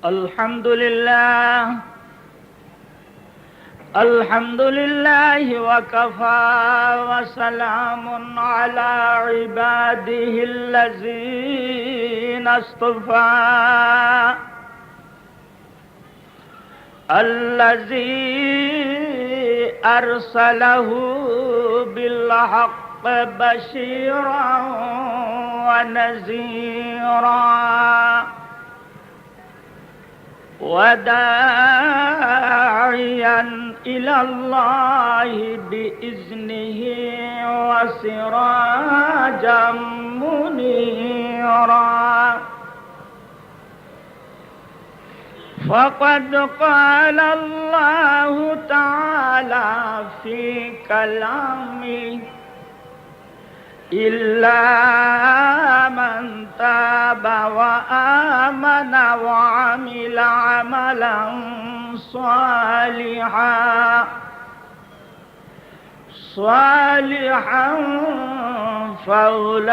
الحمد لله الحمد لله وكفى وسلام على عباده الذين اصطفى الذي أرسله بالحق بشيرا ونذيرا وداعيا إلى الله بإذنه وسراجا منيرا فقد قال الله تعالى في كلامه إلا من تاب وآمن وعمل عملا صالحا فأولئك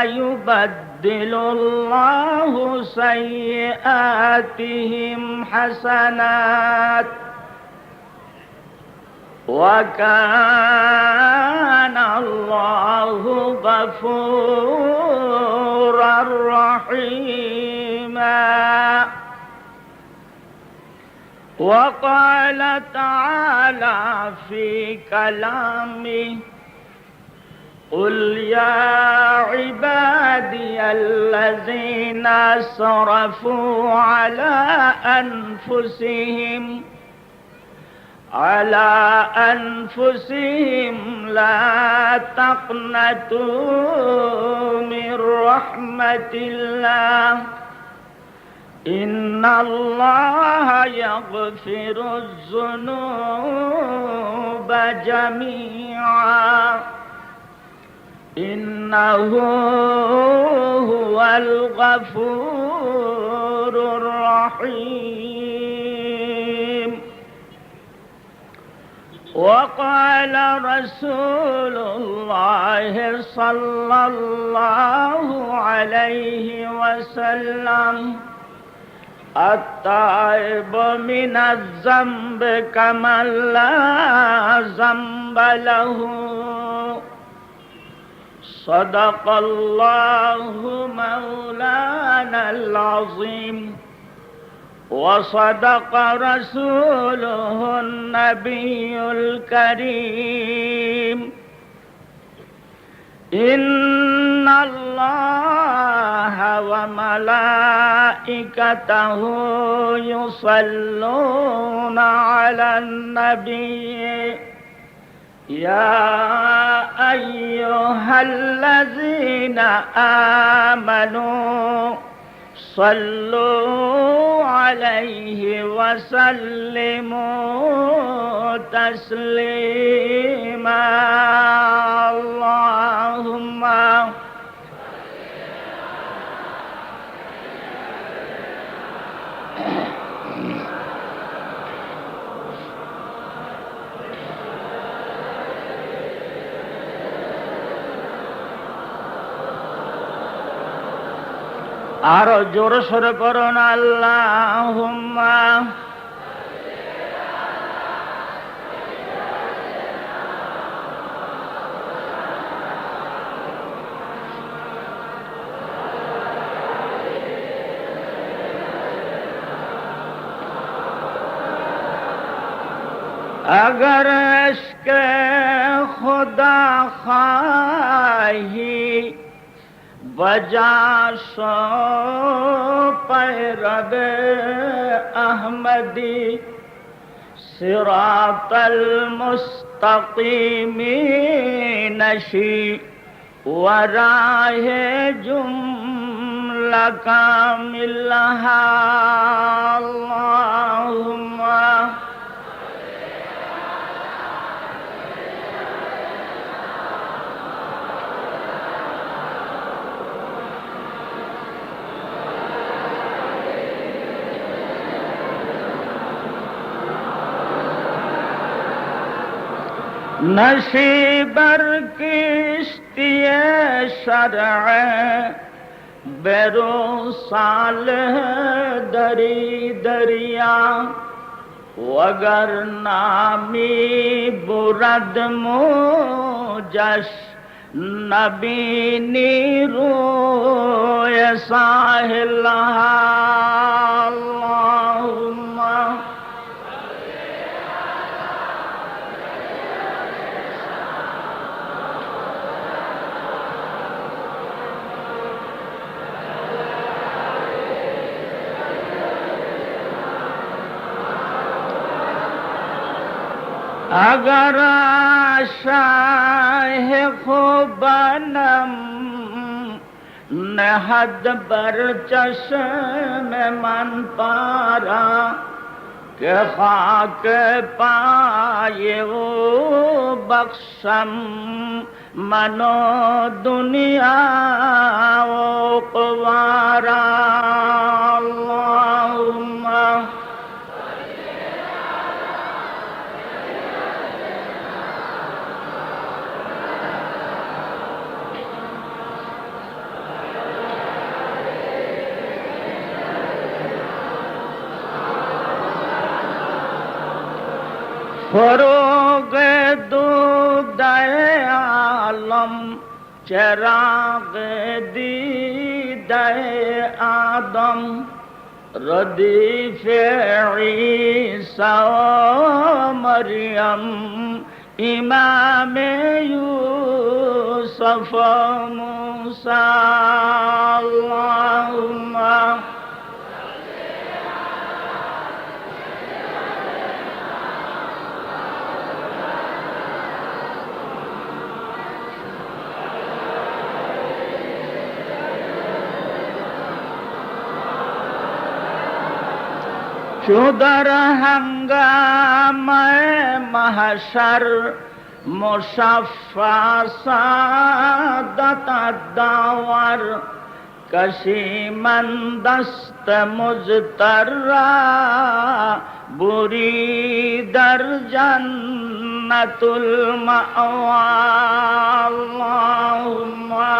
يبدل الله سيئاتهم حسنات وكان الله غفورا رحيما وقال تعالى في كلامه قل يا عبادي الذين أسرفوا على أنفسهم لا تقنطوا من رحمة الله إن الله يغفر الذنوب جميعا إنه هو الغفور الرحيم وقال رسول الله صلى الله عليه وسلم التائب من الذنب كمن لا ذنب له صدق الله مولانا العظيم وصدق رسوله النبي الكريم إن الله وملائكته يصلون على النبي يا أيها الذين آمنوا صلوا عليه وسلموا تسليما اللهم আরো জোরে সোরে করুন আল্লাহুম্মা अगर इश्क खुदा खाही वजा सो पैरब अहमदी सिरातल मुस्तकीमी नशी वराहे जुमला कामिलहा अल्लाहुम्मा नशीबर किश्तिए शरअ बेरो सालह दरी दरिया वगर नामी बुरद मुजश नबीनी रोय साहिला अल्लाहुम्मा अगर शाह खुबनम नहद बर चश्म मन पारा के खाक पाए वो बख्शम मनो दुनिया वो कुवारा अल्लाहुम्मा फरोग दूद आलम चराग दीद आदम रदीफ ईसा मरियम इमाम यूसुफ मूसा अल्लाहुम्मा चुदर हंगामे महशर मुशफ़्फ़ा सादत दावर कशीमंदस्त मुज़तर्रा बुरी दर जन्नतुल मअवा अल्लाहुम्मा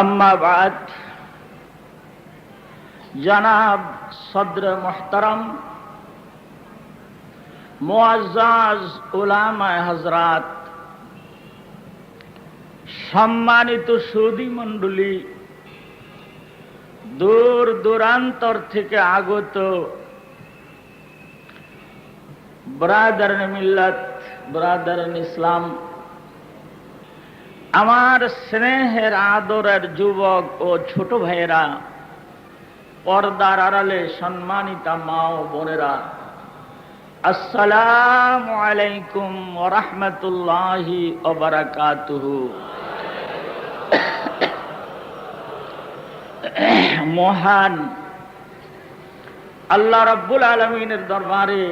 अम्मा बाद जनाब सद्र मुहतरम मुअज़्ज़ज़ उलामा हजरात सम्मानित सुधी मंडली दूर दूरांतर থেকে আগত ब्रादरन मिल्लत ब्रादरन इस्लाम আমার স্নেহের আদরের যুবক ও ছোট ভাইয়েরা পর্দার আড়ালে সম্মানিতা মা ও বোনেরা আসসালামু আলাইকুম ওয়া রাহমাতুল্লাহি ওয়া বারাকাতুহু। মহান আল্লাহ রাব্বুল আলামিনের দরবারে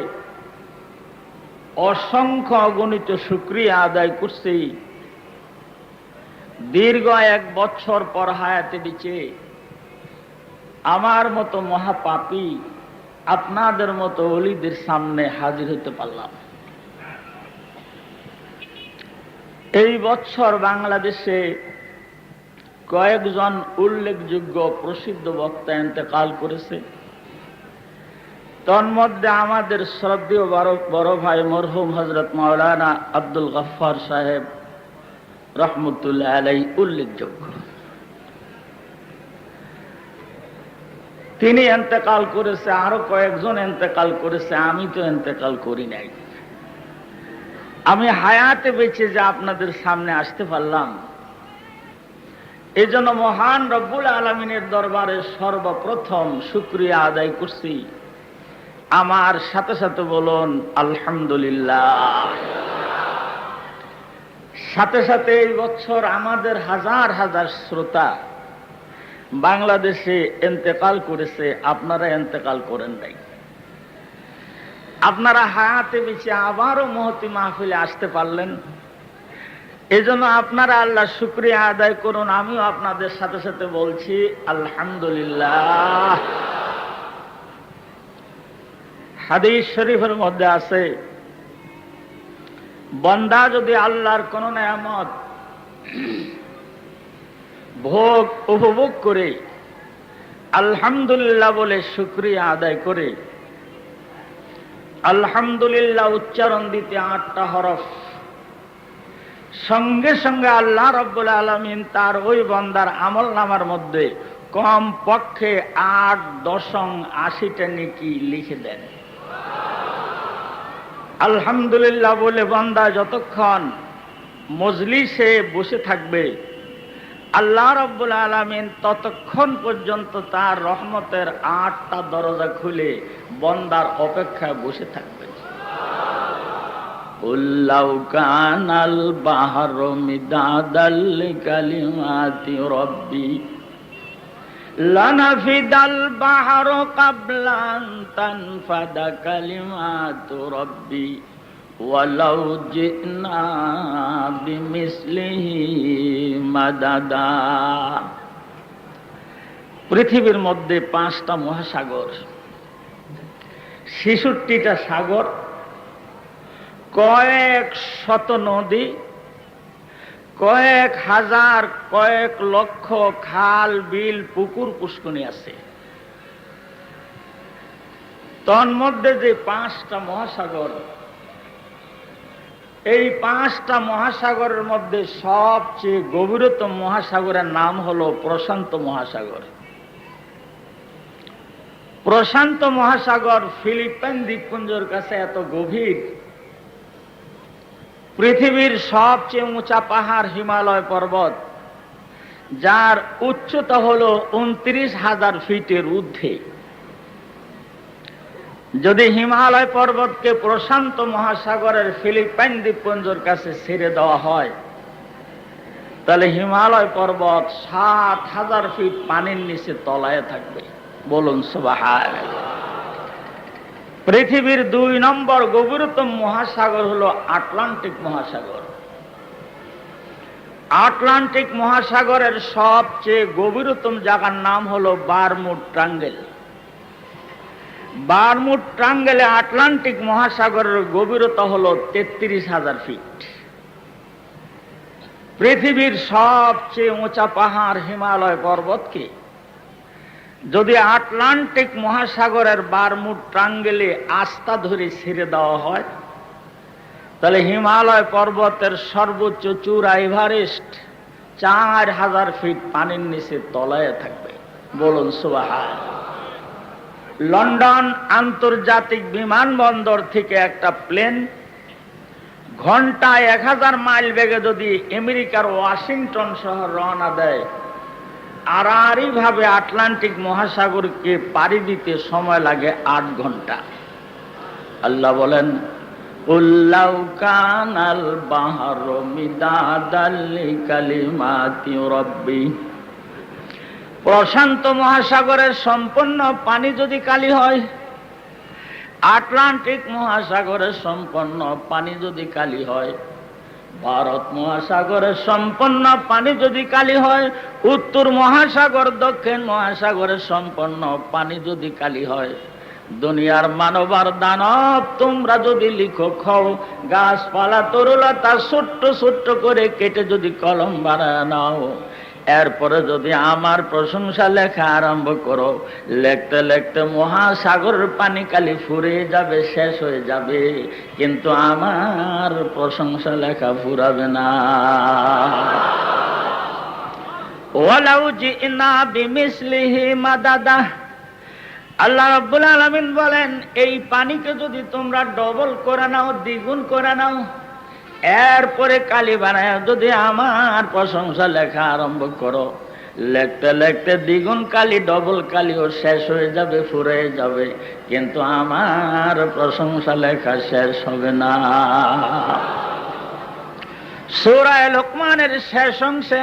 অসংখ্য অগণিত শুকরিয়া আদায় করছি। দীর্ঘ 1 বছর পর হায়াতে দিচ্ছে আমার মতো মহাপাপী আপনাদের মতো ওলিদের সামনে হাজির হতে পারলাম। এই বছর বাংলাদেশে কয়েকজন উল্লেখযোগ্য প্রসিদ্ধ বক্তা ইন্তেকাল করেছে। তন্মধ্যে আমাদের শ্রদ্ধেয় বড় ভাই মরহুম হযরত মাওলানা আব্দুল গফফার সাহেব রহমতুল্লাহ আলাইহি উল্লেখযোগ্য। তিনি ইন্তেকাল করেছে, আরো কয়েকজন ইন্তেকাল করেছে, আমি তো ইন্তেকাল করি নাই। আমি হায়াতে বেঁচে যে আপনাদের সামনে আসতে পারলাম, এই জন্য মহান রব্বুল আলামিনের দরবারে সর্বপ্রথম শুকরিয়া আদায় করছি। আমার সাথে সাথে বলুন আলহামদুলিল্লাহ। সাথে সাথে এই বছর আমাদের হাজার হাজার শ্রোতা বাংলাদেশে ইন্তেকাল করেছে, আপনারা ইন্তেকাল করেন নাই। আপনারা হায়াতে বেঁচে আবারও মহতি মাহফিলে আসতে পারলেন, এই জন্য আপনারা আল্লাহ শুকরিয়া আদায় করুন। আমিও আপনাদের সাথে সাথে বলছি আলহামদুলিল্লাহ। হাদিস শরীফের মধ্যে আছে, বান্দা যদি আল্লাহর কোন নেয়ামত ভোগ উপভোগ করে আলহামদুলিল্লাহ বলে শুকরিয়া আদায় করে, আলহামদুলিল্লাহ উচ্চারণ দিতে 8টা হরফ, সঙ্গে সঙ্গে আল্লাহ রাব্বুল আলামিন তার ওই বান্দার আমলনামার মধ্যে কম পক্ষে 8.80টা নেকি লিখে দেন। আলহামদুলিল্লাহ বলে বান্দা যতক্ষণ মজলিসে বসে থাকবে, আল্লাহ রাব্বুল আলামিন ততক্ষণ পর্যন্ত তার রহমতের 8টা দরজা খুলে বান্দার অপেক্ষায় বসে থাকবে। কুল্লাউ কানাল বাহরু মিদাদাল লিকালিমাতি রাব্বি লানাফিদাল বাহরু ক্বাবলা আন তানফাদা কালিমাতু রাব্বি ওয়ালাউ জিনা বিমিসলিহি মাদাদা। পৃথিবীর মধ্যে 5টা মহাসাগর, 66টা সাগর, কয়েক শত নদী, কয়েক হাজার কয়েক লক্ষ খাল বিল পুকুর পুষ্করণী আছে। তন্মধ্যে যে 5টা মহাসাগর, এই 5টা মহাসাগরের মধ্যে সবচেয়ে গভীরতম মহাসাগরের নাম হলো প্রশান্ত মহাসাগর। প্রশান্ত মহাসাগর ফিলিপাইন দ্বীপপুঞ্জের কাছে এত গভীর, পৃথিবীর সবচেয়ে উঁচা পাহাড় হিমালয় পর্বত, যার উচ্চতা হল 29,000 ফিটের ঊর্ধ্বে। যদি হিমালয় পর্বতকে প্রশান্ত মহাসাগরের ফিলিপাইন দ্বীপপুঞ্জের কাছে ছেড়ে দেওয়া হয়, তাহলে হিমালয় পর্বত 7,000 ফিট পানির নিচে তলায় থাকবে। বলুন সুবহানাল্লাহ। পৃথিবীর 2 নম্বর গভীরতম মহাসাগর হলো আটলান্টিক মহাসাগর। আটলান্টিক মহাসাগরের সবচেয়ে গভীরতম জায়গার নাম হলো বারমুড ট্রায়াঙ্গেল। বারমুড ট্রায়াঙ্গেলে আটলান্টিক মহাসাগরের গভীরতা হলো 33,000 ফিট। পৃথিবীর সবচেয়ে উঁচা পাহাড় হিমালয় পর্বতকে যদি আটলান্টিক মহাসাগরের বারমুড ট্রায়াঙ্গেলে আস্থা ধরে ছেড়ে দেওয়া হয়, তাহলে হিমালয় পর্বতের সর্বোচ্চ চূড়া এভারেস্ট 4,000 ফিট পানির নিচে তলায় থাকবে। বলুন সুবহানাল্লাহ। লন্ডন আন্তর্জাতিক বিমানবন্দর থেকে একটা প্লেন ঘন্টায় 1000 মাইল বেগে যদি আমেরিকার ওয়াশিংটন শহর রওনা দেয়, আড়াআড়িভাবে আটলান্টিক মহাসাগরকে পাড়ি দিতে সময় লাগে 8 ঘন্টা। আল্লাহ বলেন, কুল্লাউ কানাল বাহরু মিদাদাল লিকালিমাতি রাব্বি। প্রশান্ত মহাসাগরের সম্পূর্ণ পানি যদি কালি হয়, আটলান্টিক মহাসাগরের সম্পূর্ণ পানি যদি কালি হয়, ভারত মহাসাগরের সম্পূর্ণ পানি যদি কালি হয়, উত্তর মহাসাগর দক্ষিণ মহাসাগরের সম্পূর্ণ পানি যদি কালি হয়, দুনিয়ার মানব আর দানব তোমরা যদি লিখো খাও, গাছপালা তরুলতা ছোট্ট ছোট্ট করে কেটে যদি কলম বানায় নাও, এরপরে যদি আমার প্রশংসা লেখা আরম্ভ করো, লিখতে লিখতে মহাসাগরের পানি কালি ফুরিয়ে যাবে, শেষ হয়ে যাবে, কিন্তু আমার প্রশংসা লেখা ফুরাবে না। ওয়ালাউ জিনা বিমিসলিহি মাদাদা। আল্লাহ রাব্বুল আলামিন বলেন, এই পানিকে যদি তোমরা ডবল করে নাও, দ্বিগুণ করে নাও, এরপরে কালি বানায় যদি আমার প্রশংসা লেখা আরম্ভ করো, লিখতে লিখতে দ্বিগুণ কালি ডবল কালিও শেষ হয়ে যাবে, ফুরিয়ে যাবে, কিন্তু আমার প্রশংসা লেখা শেষ হবে না। সূরা লোকমানের শেষ অংশে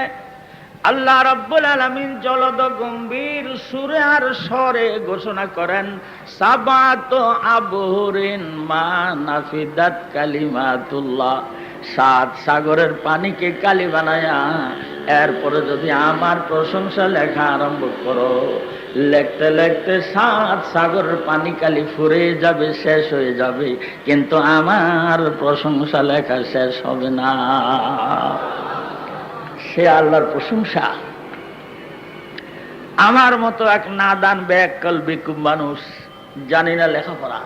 আল্লাহ রাব্বুল আলামিন জলদ গম্ভীর সুরে আর স্বরে ঘোষণা করেন, সাবাতু আবহুরিন মা নাফিদাত কালিমাতুল্লাহ সাত সাগরের পানিকে কালি বানায়া এরপরে যদি আমার প্রশংসা লেখা আরম্ভ করো, লিখতে লিখতে সাত সাগরের পানি কালি ফুরে যাবে, শেষ হয়ে যাবে, কিন্তু আমার প্রশংসা লেখা শেষ হবে না। সে আল্লাহর প্রশংসা। আমার মতো এক নাদান ব্যাকল বিকুব মানুষ, জানি না লেখাপড়া,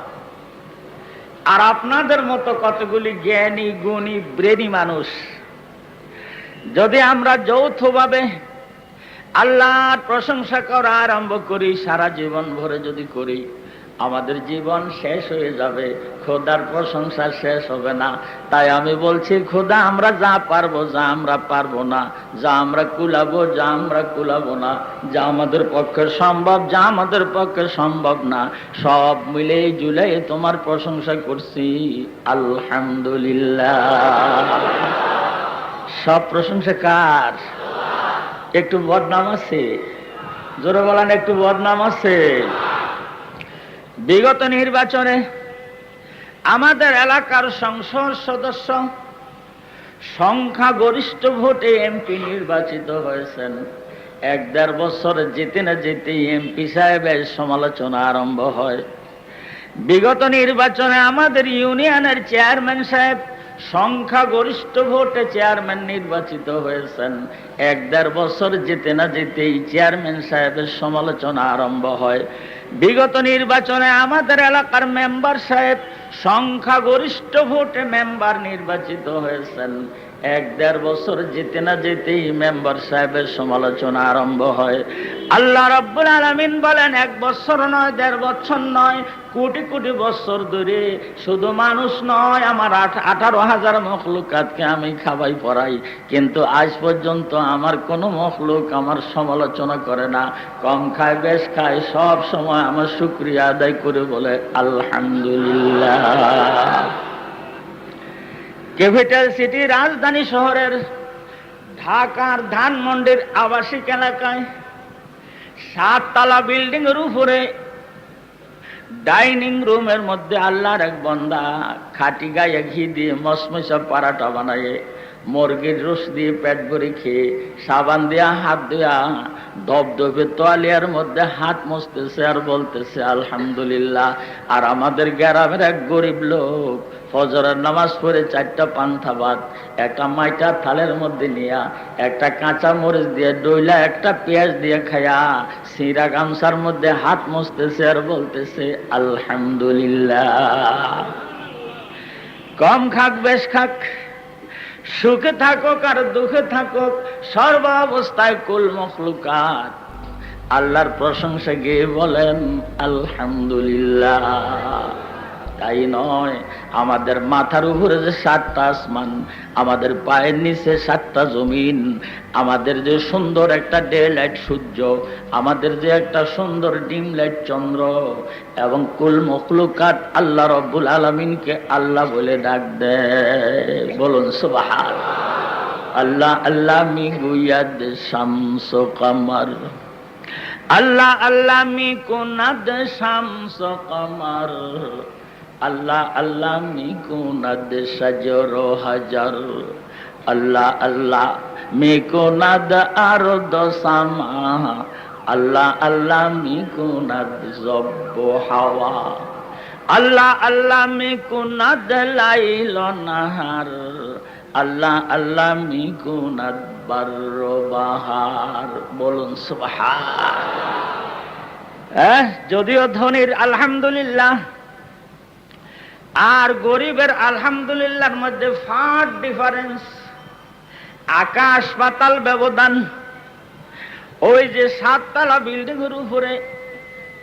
আর আপনাদের মতো কতগুলি জ্ঞানী গুণী ব্রেনি মানুষ, যদি আমরা যৌথভাবে আল্লাহর প্রশংসা করা আরম্ভ করি, সারা জীবন ভরে যদি করি, আমাদের জীবন শেষ হয়ে যাবে, খোদার প্রশংসা শেষ হবে না। তাই আমি বলছি, খোদা আমরা যা পারবো, যা আমরা পারবো না, যা আমরা কুলাবো, যা আমরা কুলাবো না, যা আমাদের পক্ষে সম্ভব, যা আমাদের পক্ষে সম্ভব না, সব মিলে জুলাই তোমার প্রশংসা করছি। আলহামদুলিল্লাহ। সব প্রশংসা কার? একটু বদনাম আছে? জোরে বলেন, একটু বদনাম আছে? বিগত নির্বাচনে আমাদের এলাকার সংসদ সদস্য সংখ্যাগরিষ্ঠ ভোটে এমপি নির্বাচিত হয়েছেন। 1-1.5 বছর যেতে না যেতেই এমপি সাহেবের সমালোচনা আরম্ভ হয়। বিগত নির্বাচনে আমাদের ইউনিয়নের চেয়ারম্যান সাহেব সংখ্যাগরিষ্ঠ ভোটে চেয়ারম্যান নির্বাচিত হয়েছেন। 1-1.5 বছর যেতে না যেতেই চেয়ারম্যান সাহেবের সমালোচনা আরম্ভ হয়। বিগত নির্বাচনে আমাদের এলাকার মেম্বার সাহেব সংখ্যাগরিষ্ঠ ভোটে মেম্বার নির্বাচিত হয়েছেন। 1-1.5 বছর যেতে না যেতেই মেম্বার সাহেবের সমালোচনা আরম্ভ হয়। আল্লাহ রাব্বুল আলামিন বলেন, 1 বছর নয়, 1.5 বছর নয়, কোটি কোটি বছর ধরে শুধু মানুষ নয়, আমার 18,000 মখলুকাতকে আমি খাওয়াই পড়াই, কিন্তু আজ পর্যন্ত আমার কোনো মখলুক আমার সমালোচনা করে না। কম খায় বেশ খায়, সব সময় আমার শুকরিয়া আদায় করে বলে আলহামদুলিল্লাহ। ক্যাপিটাল সিটি, রাজধানী শহরের ঢাকার ধানমন্ডির আবাসিক এলাকায় 7 তলা বিল্ডিং এর উপরে ডাইনিং রুমের মধ্যে আল্লাহর এক বান্দা খাটি গায়ে ঘি দিয়ে মসমসা পরাটা বানায়, মুরগির রস দিয়ে পেট ভরে খেয়ে, সাবান দিয়া হাত দিয়া ধবধবে তোয়ালিয়ার মধ্যে হাত মুছতেছে আর বলতেছে আলহামদুলিল্লাহ। আর আমাদের গ্রামের এক গরিব লোক ফজরের নামাজ পড়ে 4টা পান্থা ভাত একটা মাইটা থালের মধ্যে নিয়া, একটা কাঁচা মরিচ দিয়ে ডইলা, একটা পেঁয়াজ দিয়ে খায়া, সিরা গামছার মধ্যে হাত মুছতেছে আর বলতেছে আলহামদুলিল্লাহ। কম খাক বেশ খাক, সুখে থাকুক আর দুঃখে থাকুক, সর্ব অবস্থায় কুল মখলুকাত আল্লাহর প্রশংসা গেয়ে বলেন আলহামদুলিল্লাহ। তাই নয়, আমাদের মাথার উপরে যে 7টা আসমান, আমাদের পায়ের নিচে 7টা জমিন, আমাদের যে সুন্দর একটা ডে লাইট সূর্য, আমাদের যে একটা সুন্দর ডিম লাইট চন্দ্র, এবং কুল মখলুকাত আল্লাহ রব্বুল আলামিনকে আল্লাহ বলে ডাক দেয়। বলুন সুবহান আল্লাহ। আল্লাহ মি গুয়াদ শামস কমর, আল্লাহ আল্লাহ মি কুনাদ শামস কমর, আল্লাহ আল্লাহ মি কুনাদ শাজর হাজার, আল্লাহ আল্লাহ মি কুনাদ আরদ সামা, আল্লাহ আল্লাহ মি কুনাদ জব্ব হাওয়া, আল্লাহ আল্লাহ মি কুনাদ লাইল নাহার, আল্লাহ আল্লাহ মি কুনাদ বারর বাহার। বলুন সুবহান। যদিও ধনীর আলহামদুলিল্লাহ আর গরিবের আলহামদুলিল্লাহর মধ্যে ফার ডিফারেন্স, আকাশ পাতাল ব্যবধান। ওই যে 7 তলা বিল্ডিং এর উপরে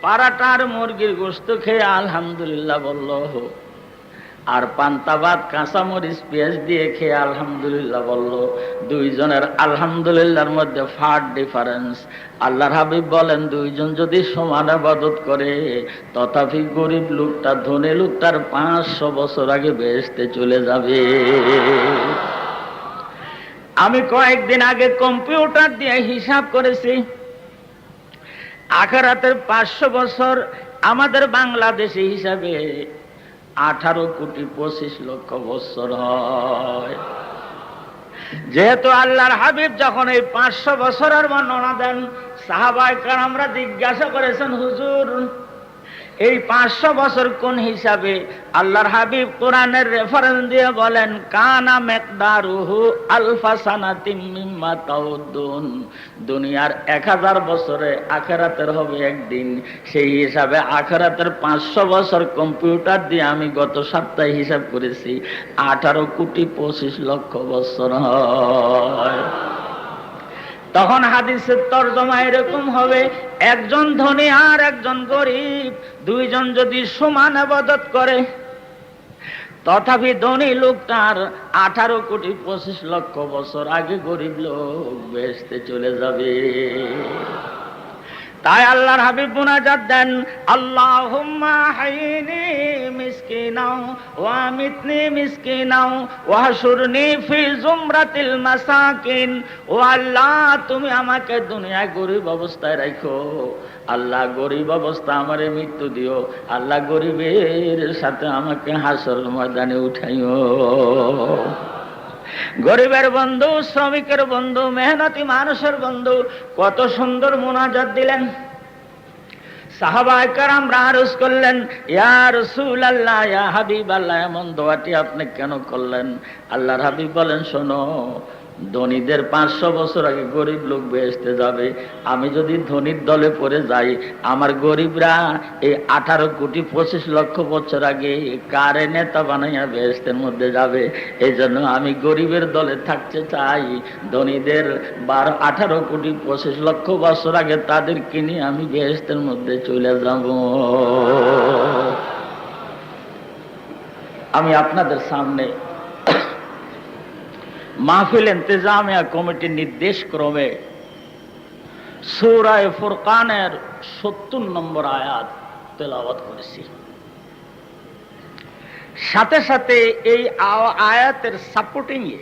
পারাটার মুরগির গোশত খেয়ে আলহামদুলিল্লাহ বলল, আর পান্তা ভাত কাঁচা মরিচ পেঁয়াজ দিয়ে খেয়ে আলহামদুলিল্লাহ বলল, দুইজনের আলহামদুলিল্লাহর মধ্যে ফার ডিফারেন্স। আল্লাহর হাবিব বলেন, দুইজন যদি সমান ইবাদত করে, তথাপি গরিব লোকটা ধনী লোকটার 500 বছর আগে বেহেশতে চলে যাবে। আমি কয়েকদিন আগে কম্পিউটার দিয়ে হিসাব করেছি, আখিরাতের 500 বছর আমাদের বাংলাদেশি হিসাবে 18,25,00,000 বছর হয়। যেহেতু আল্লাহর হাবিব যখন এই 500 বছরের বর্ণনা দেন, সাহাবায়ে কেরামরা জিজ্ঞাসা করেছেন, হুজুর এই 500 বছর কোন হিসাবে? আল্লাহর হাবিব কোরআনের রেফারেন্স দিয়ে বলেন, কানা মিকদারুহু আলফা সানাতিম মিম্মা তাউদ্দুন। দুনিয়ার 1000 বছরে আখিরাতের হবে একদিন, সেই হিসাবে আখিরাতের 500 বছর কম্পিউটার দিয়ে আমি গত সপ্তাহে হিসাব করেছি, 18,25,00,000 বছর হয়। তখন হাদিসের তরজমা এরকম হবে, একজন ধনী আর একজন গরিব, দুইজন যদি সমান ইবাদত করে, তথাপি ধনী লোকটার 18,25,00,000 বছর আগে গরিব লোক বেহেশতে চলে যাবে। তাই আল্লাহর হাবিব মুনাজাত দেন, আল্লাহুম্মা হাইনি মিসকিনাও ওয়া আমিতনি মিসকিনাও ওয়া হাশুরনি ফি জুমরাতিল মাসাকিন। ও আল্লাহ, তুমি আমাকে দুনিয়ায় গরিব অবস্থায় রাখো, আল্লাহ গরিব অবস্থা আমারে মৃত্যু দিও, আল্লাহ গরিবের সাথে আমাকে হাসরের ময়দানে উঠাইও। গরিবের বন্ধু, শ্রমিকের বন্ধু, মেহনতি মানুষের বন্ধু, কত সুন্দর মুনাজাত দিলেন। সাহাবায়ে কেরামরা আরজ করলেন, ইয়া রাসূলুল্লাহ, ইয়া হাবিবাল্লাহ, এমন দোয়াটি আপনি কেন করলেন? আল্লাহর হাবিব বলেন, শোনো, ধনীদের 500 বছর আগে গরিব লোক বেহেশতে যাবে। আমি যদি ধনীর দলে পড়ে যাই, আমার গরিবরা এই 18,25,00,000 বছর আগে কারে নেতা বানাইয়া বেহেশতের মধ্যে যাবে। এই জন্য আমি গরিবের দলে থাকতে চাই। ধনীদের 18,25,00,000 বছর আগে তাদেরকে নিয়ে আমি বেহেশতের মধ্যে চলে যাব। আমি আপনাদের সামনে মাহফিল ইন্তেজামিয়া কমিটির নির্দেশ ক্রমে সূরা ফুরকানের 70 নম্বর আয়াত তেলাওয়াত করেছি। সাথে সাথে এই আয়াতের সাপোর্টিং এ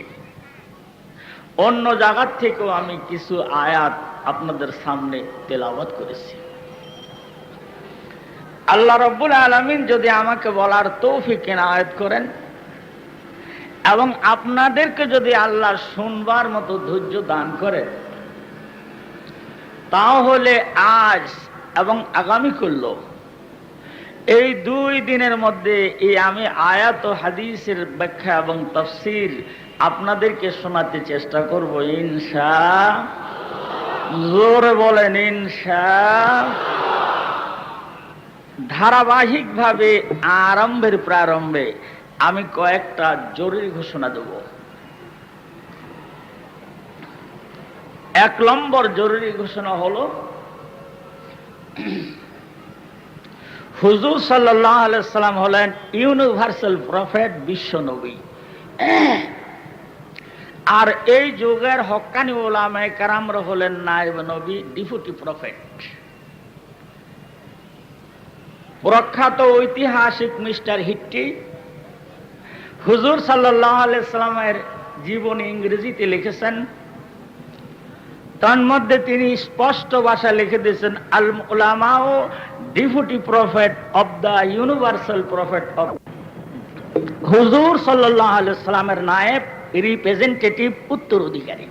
অন্য জায়গা থেকেও আমি কিছু আয়াত আপনাদের সামনে তেলাওয়াত করেছি। আল্লাহ রাব্বুল আলামিন যদি আমাকে বলার তৌফিক এনায়েত করেন এবং আপনাদেরকে যদি আল্লাহ শুনবার মতো ধৈর্য দান করে, তাহলে আজ এবং আগামীকাল এই 2 দিনের মধ্যে এই আমি আয়াত ও হাদিসের ব্যাখ্যা এবং তাফসীর আপনাদেরকে শোনাতে চেষ্টা করব ইনশাআল্লাহ। জোরে বলেন ইনশাআল্লাহ। ধারাবাহিকভাবে আরম্ভের প্রারম্ভে আমি কয়েকটা জরুরি ঘোষণা দেব। 1 নম্বর জরুরি ঘোষণা হলো, হুজুর সাল্লাল্লাহু আলাইহি সাল্লাম হলেন ইউনিভার্সাল প্রফেট, বিশ্ব নবী। আর এই যুগের হক্কানি উলামায়ে কেরামরা হলেন নায়েব নবী, ডেপুটি প্রফেট। প্রখ্যাত ঐতিহাসিক মিস্টার হিট্টি হুজুর সাল্লাল্লাহু আলাইহি সাল্লামের জীবনী ইংরেজিতে লিখেছেন। তন্মধ্যে তিনি স্পষ্ট ভাষায় লিখে দিয়েছেন, আল উলামাউ deputy prophet of the universal prophet of. হুজুর সাল্লাল্লাহু আলাইহি সাল্লামের নায়েব, রিপ্রেজেন্টেটিভ, উত্তরাধিকারী।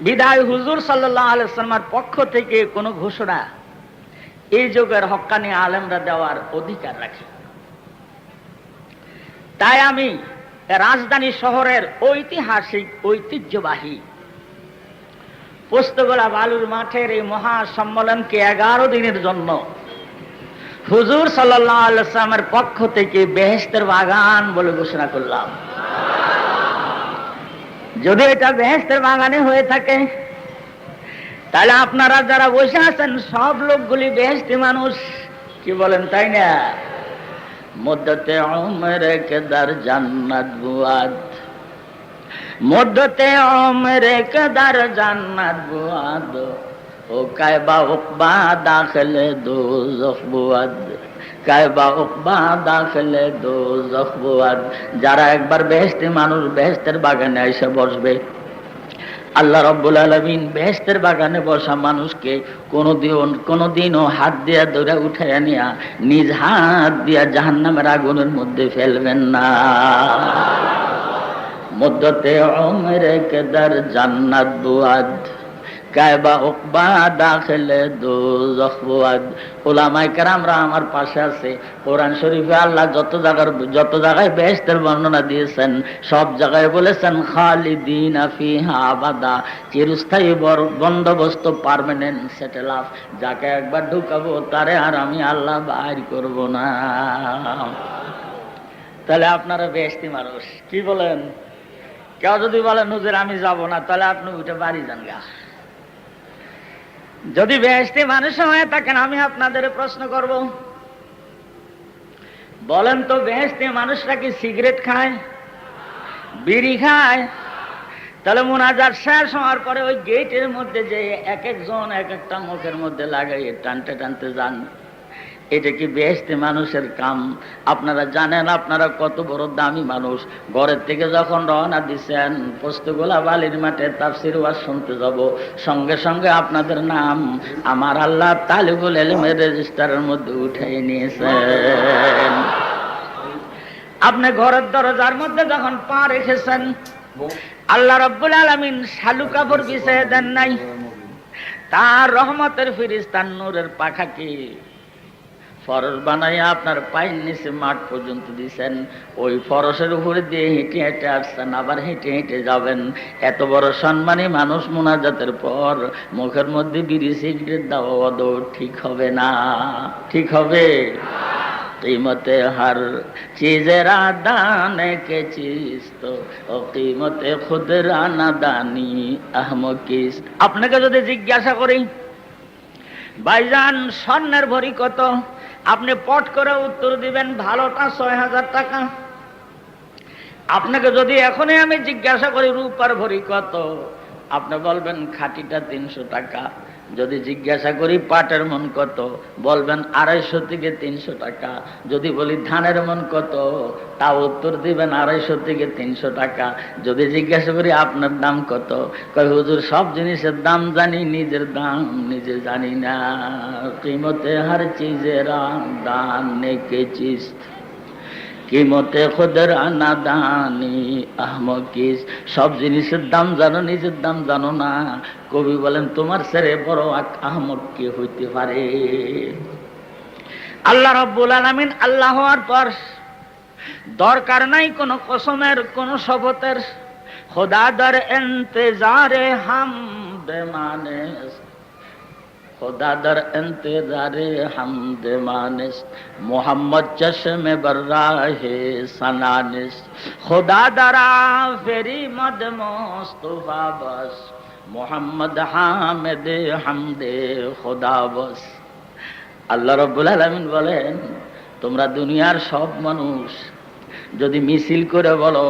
বিদায় হুজুর সাল্লাল্লাহু আলাইহি সাল্লামের পক্ষ থেকে কোনো ঘোষণা এই যুগের হক্কানি আলেমরা দেওয়ার অধিকার রাখে। তাই আমি রাজধানী শহরের ঐতিহাসিক ঐতিহ্যবাহী পোস্তগোলা বালুর মাঠের এই মহা সম্মেলনকে 11 দিনের জন্য হুজুর সাল্লাল্লাহু আলাইহি ওয়াসাল্লামের পক্ষ থেকে বেহেশতের বাগান বলে ঘোষণা করলাম। যদি এটা বেহেশতের বাগানে হয়ে থাকে, তাহলে আপনারা যারা বসে আছেন সব লোকগুলি বেহেশতি মানুষ, কি বলেন, তাই না? মুদ্দতে উমরে কে দার জান্নাত বুয়াদ, মুদ্দতে উমরে কে দার জান্নাত বুয়াদ, ও কায়বা উকবা দাখিলে দোজখ বুয়াদ, কায়বা উকবা দাখিলে দোজখ বুয়াদ। যারা একবার বেহেশতি মানুষ বেহেশতের বাগানে এসে বসবে, আল্লাহ রাব্বুল আলামিন বেহেশতের বাগানে বসা মানুষকে কোনদিনও হাত দিয়া ধরে উঠাইয়া নিয়া নিজ হাত দিয়া জাহান্নামের আগুনের মধ্যে ফেলবেন না। মুদ্দতে উমরে কে দর জান্নাত বুয়াদ কায়বা উকবা দাখিলে দোজখ বুয়াদ। উলামায়ে কেরামরা আমার পাশে আছে। কোরআন শরীফে আল্লাহ যত জায়গায় বেহেশতের বর্ণনা দিয়েছেন সব জায়গায় বলেছেন খালিদিনা ফিহা আবাদা, চিরস্থায়ী বন্দোবস্ত, পার্মানেন্ট সেটেল আপ। যাকে একবার ঢুকাবো তারে আর আমি আল্লাহ বাইর করব না। তাহলে আপনারা বেহেশতি মানুষ, কি বলেন? কেউ যদি বলেন হুজুর আমি যাব না, তাহলে আপনি উঠে বাড়ি যান গা। যদি বেহেশতি মানুষ হয়ে থাকেন আমি আপনাদের প্রশ্ন করব, বলেন তো বেহেশতি মানুষরা কি সিগারেট খায়, বিড়ি খায়? তাহলে মুনাজাত শেষ হওয়ার পরে ওই গেটের মধ্যে যে এক একজন এক একটা মুখের মধ্যে লাগাই টানতে টানতে যান, এটা কি বেহেশতি মানুষের কাম? আপনারা জানেন আপনারা কত বড় দামি মানুষ। ঘরের থেকে যখন রওনা দিচ্ছেন পোস্তগোলা বালির মাঠে তাফসীর ওয়াজ শুনতে যাব, সঙ্গে সঙ্গে আপনাদের নাম আমার আল্লাহ তালিবুল ইলমের রেজিস্টারের মধ্যে উঠাই নিয়েছেন। আপনি ঘরের দরজার মধ্যে যখন পা রেখেছেন আল্লাহ রাব্বুল আলামিন শালু কাপড় বিছিয়ে দেন নাই, তার রহমতের ফিরিস্তার নূরের পাখাকে ফরস বানাইয়া আপনার পায়ের নিচে মাঠ পর্যন্ত দিয়েছেন। ওই ফরসের উপরে দিয়ে হেঁটে হেঁটে আসছেন, আবার হেঁটে হেঁটে যাবেন। এত বড় সম্মানী মানুষ মুনাজাতের পর মুখের মধ্যে বিড়ি সিগারেট দেওয়া ঠিক হবে না? ঠিক হবে? कीमते हर चीजेरा दाने के चीज तो कीमते खुद राना दानी अहम किस। আপনাকে যদি জিজ্ঞাসা করি ভাইজান স্বর্ণের ভরি কত, আপনি পট করে উত্তর দিবেন ভালোটা ৬০০০ টাকা। আপনাকে যদি এখনই আমি জিজ্ঞাসা করি রূপার ভরি কত, আপনি বলবেন খাঁটিটা ৩০০ টাকা। যদি জিজ্ঞাসা করি পাটের মন কত, বলবেন ২৫০ থেকে ৩০০ টাকা। যদি বলি ধানের মন কত, তা উত্তর দিবেন ২৫০ থেকে ৩০০ টাকা। যদি জিজ্ঞাসা করি আপনার দাম কত, কই হুজুর সব জিনিসের দাম জানি, নিজের দাম নিজে জানি না। কিমতে হর চিজের দান নেকে চিজ কিমতে খুদের আনাদানি আহমকিস। সব জিনিসের দাম জানো, নিজের দাম জানো না। কবি বলেন তোমার ছেড়ে বড় আহমক কে হইতে পারে? আল্লাহ রাব্বুল আলামিন আল্লাহ হওয়ার পর দরকার নাই কোন কসমের, কোন শপথের। খোদা দর ইন্তজারে হাম বেমানে, खुदा दर इंतजारे हमद मानिस मोहम्मद चश्मे बर्राहे सनानिस खुदा दरा फेरी मद मुस्तफा बस मोहम्मद हामिद हमदे खुदा बस। আল্লাহ রাব্বুল আলামিন বলেন তোমরা দুনিয়ার সব মানুষ যদি মিছিল করে বলো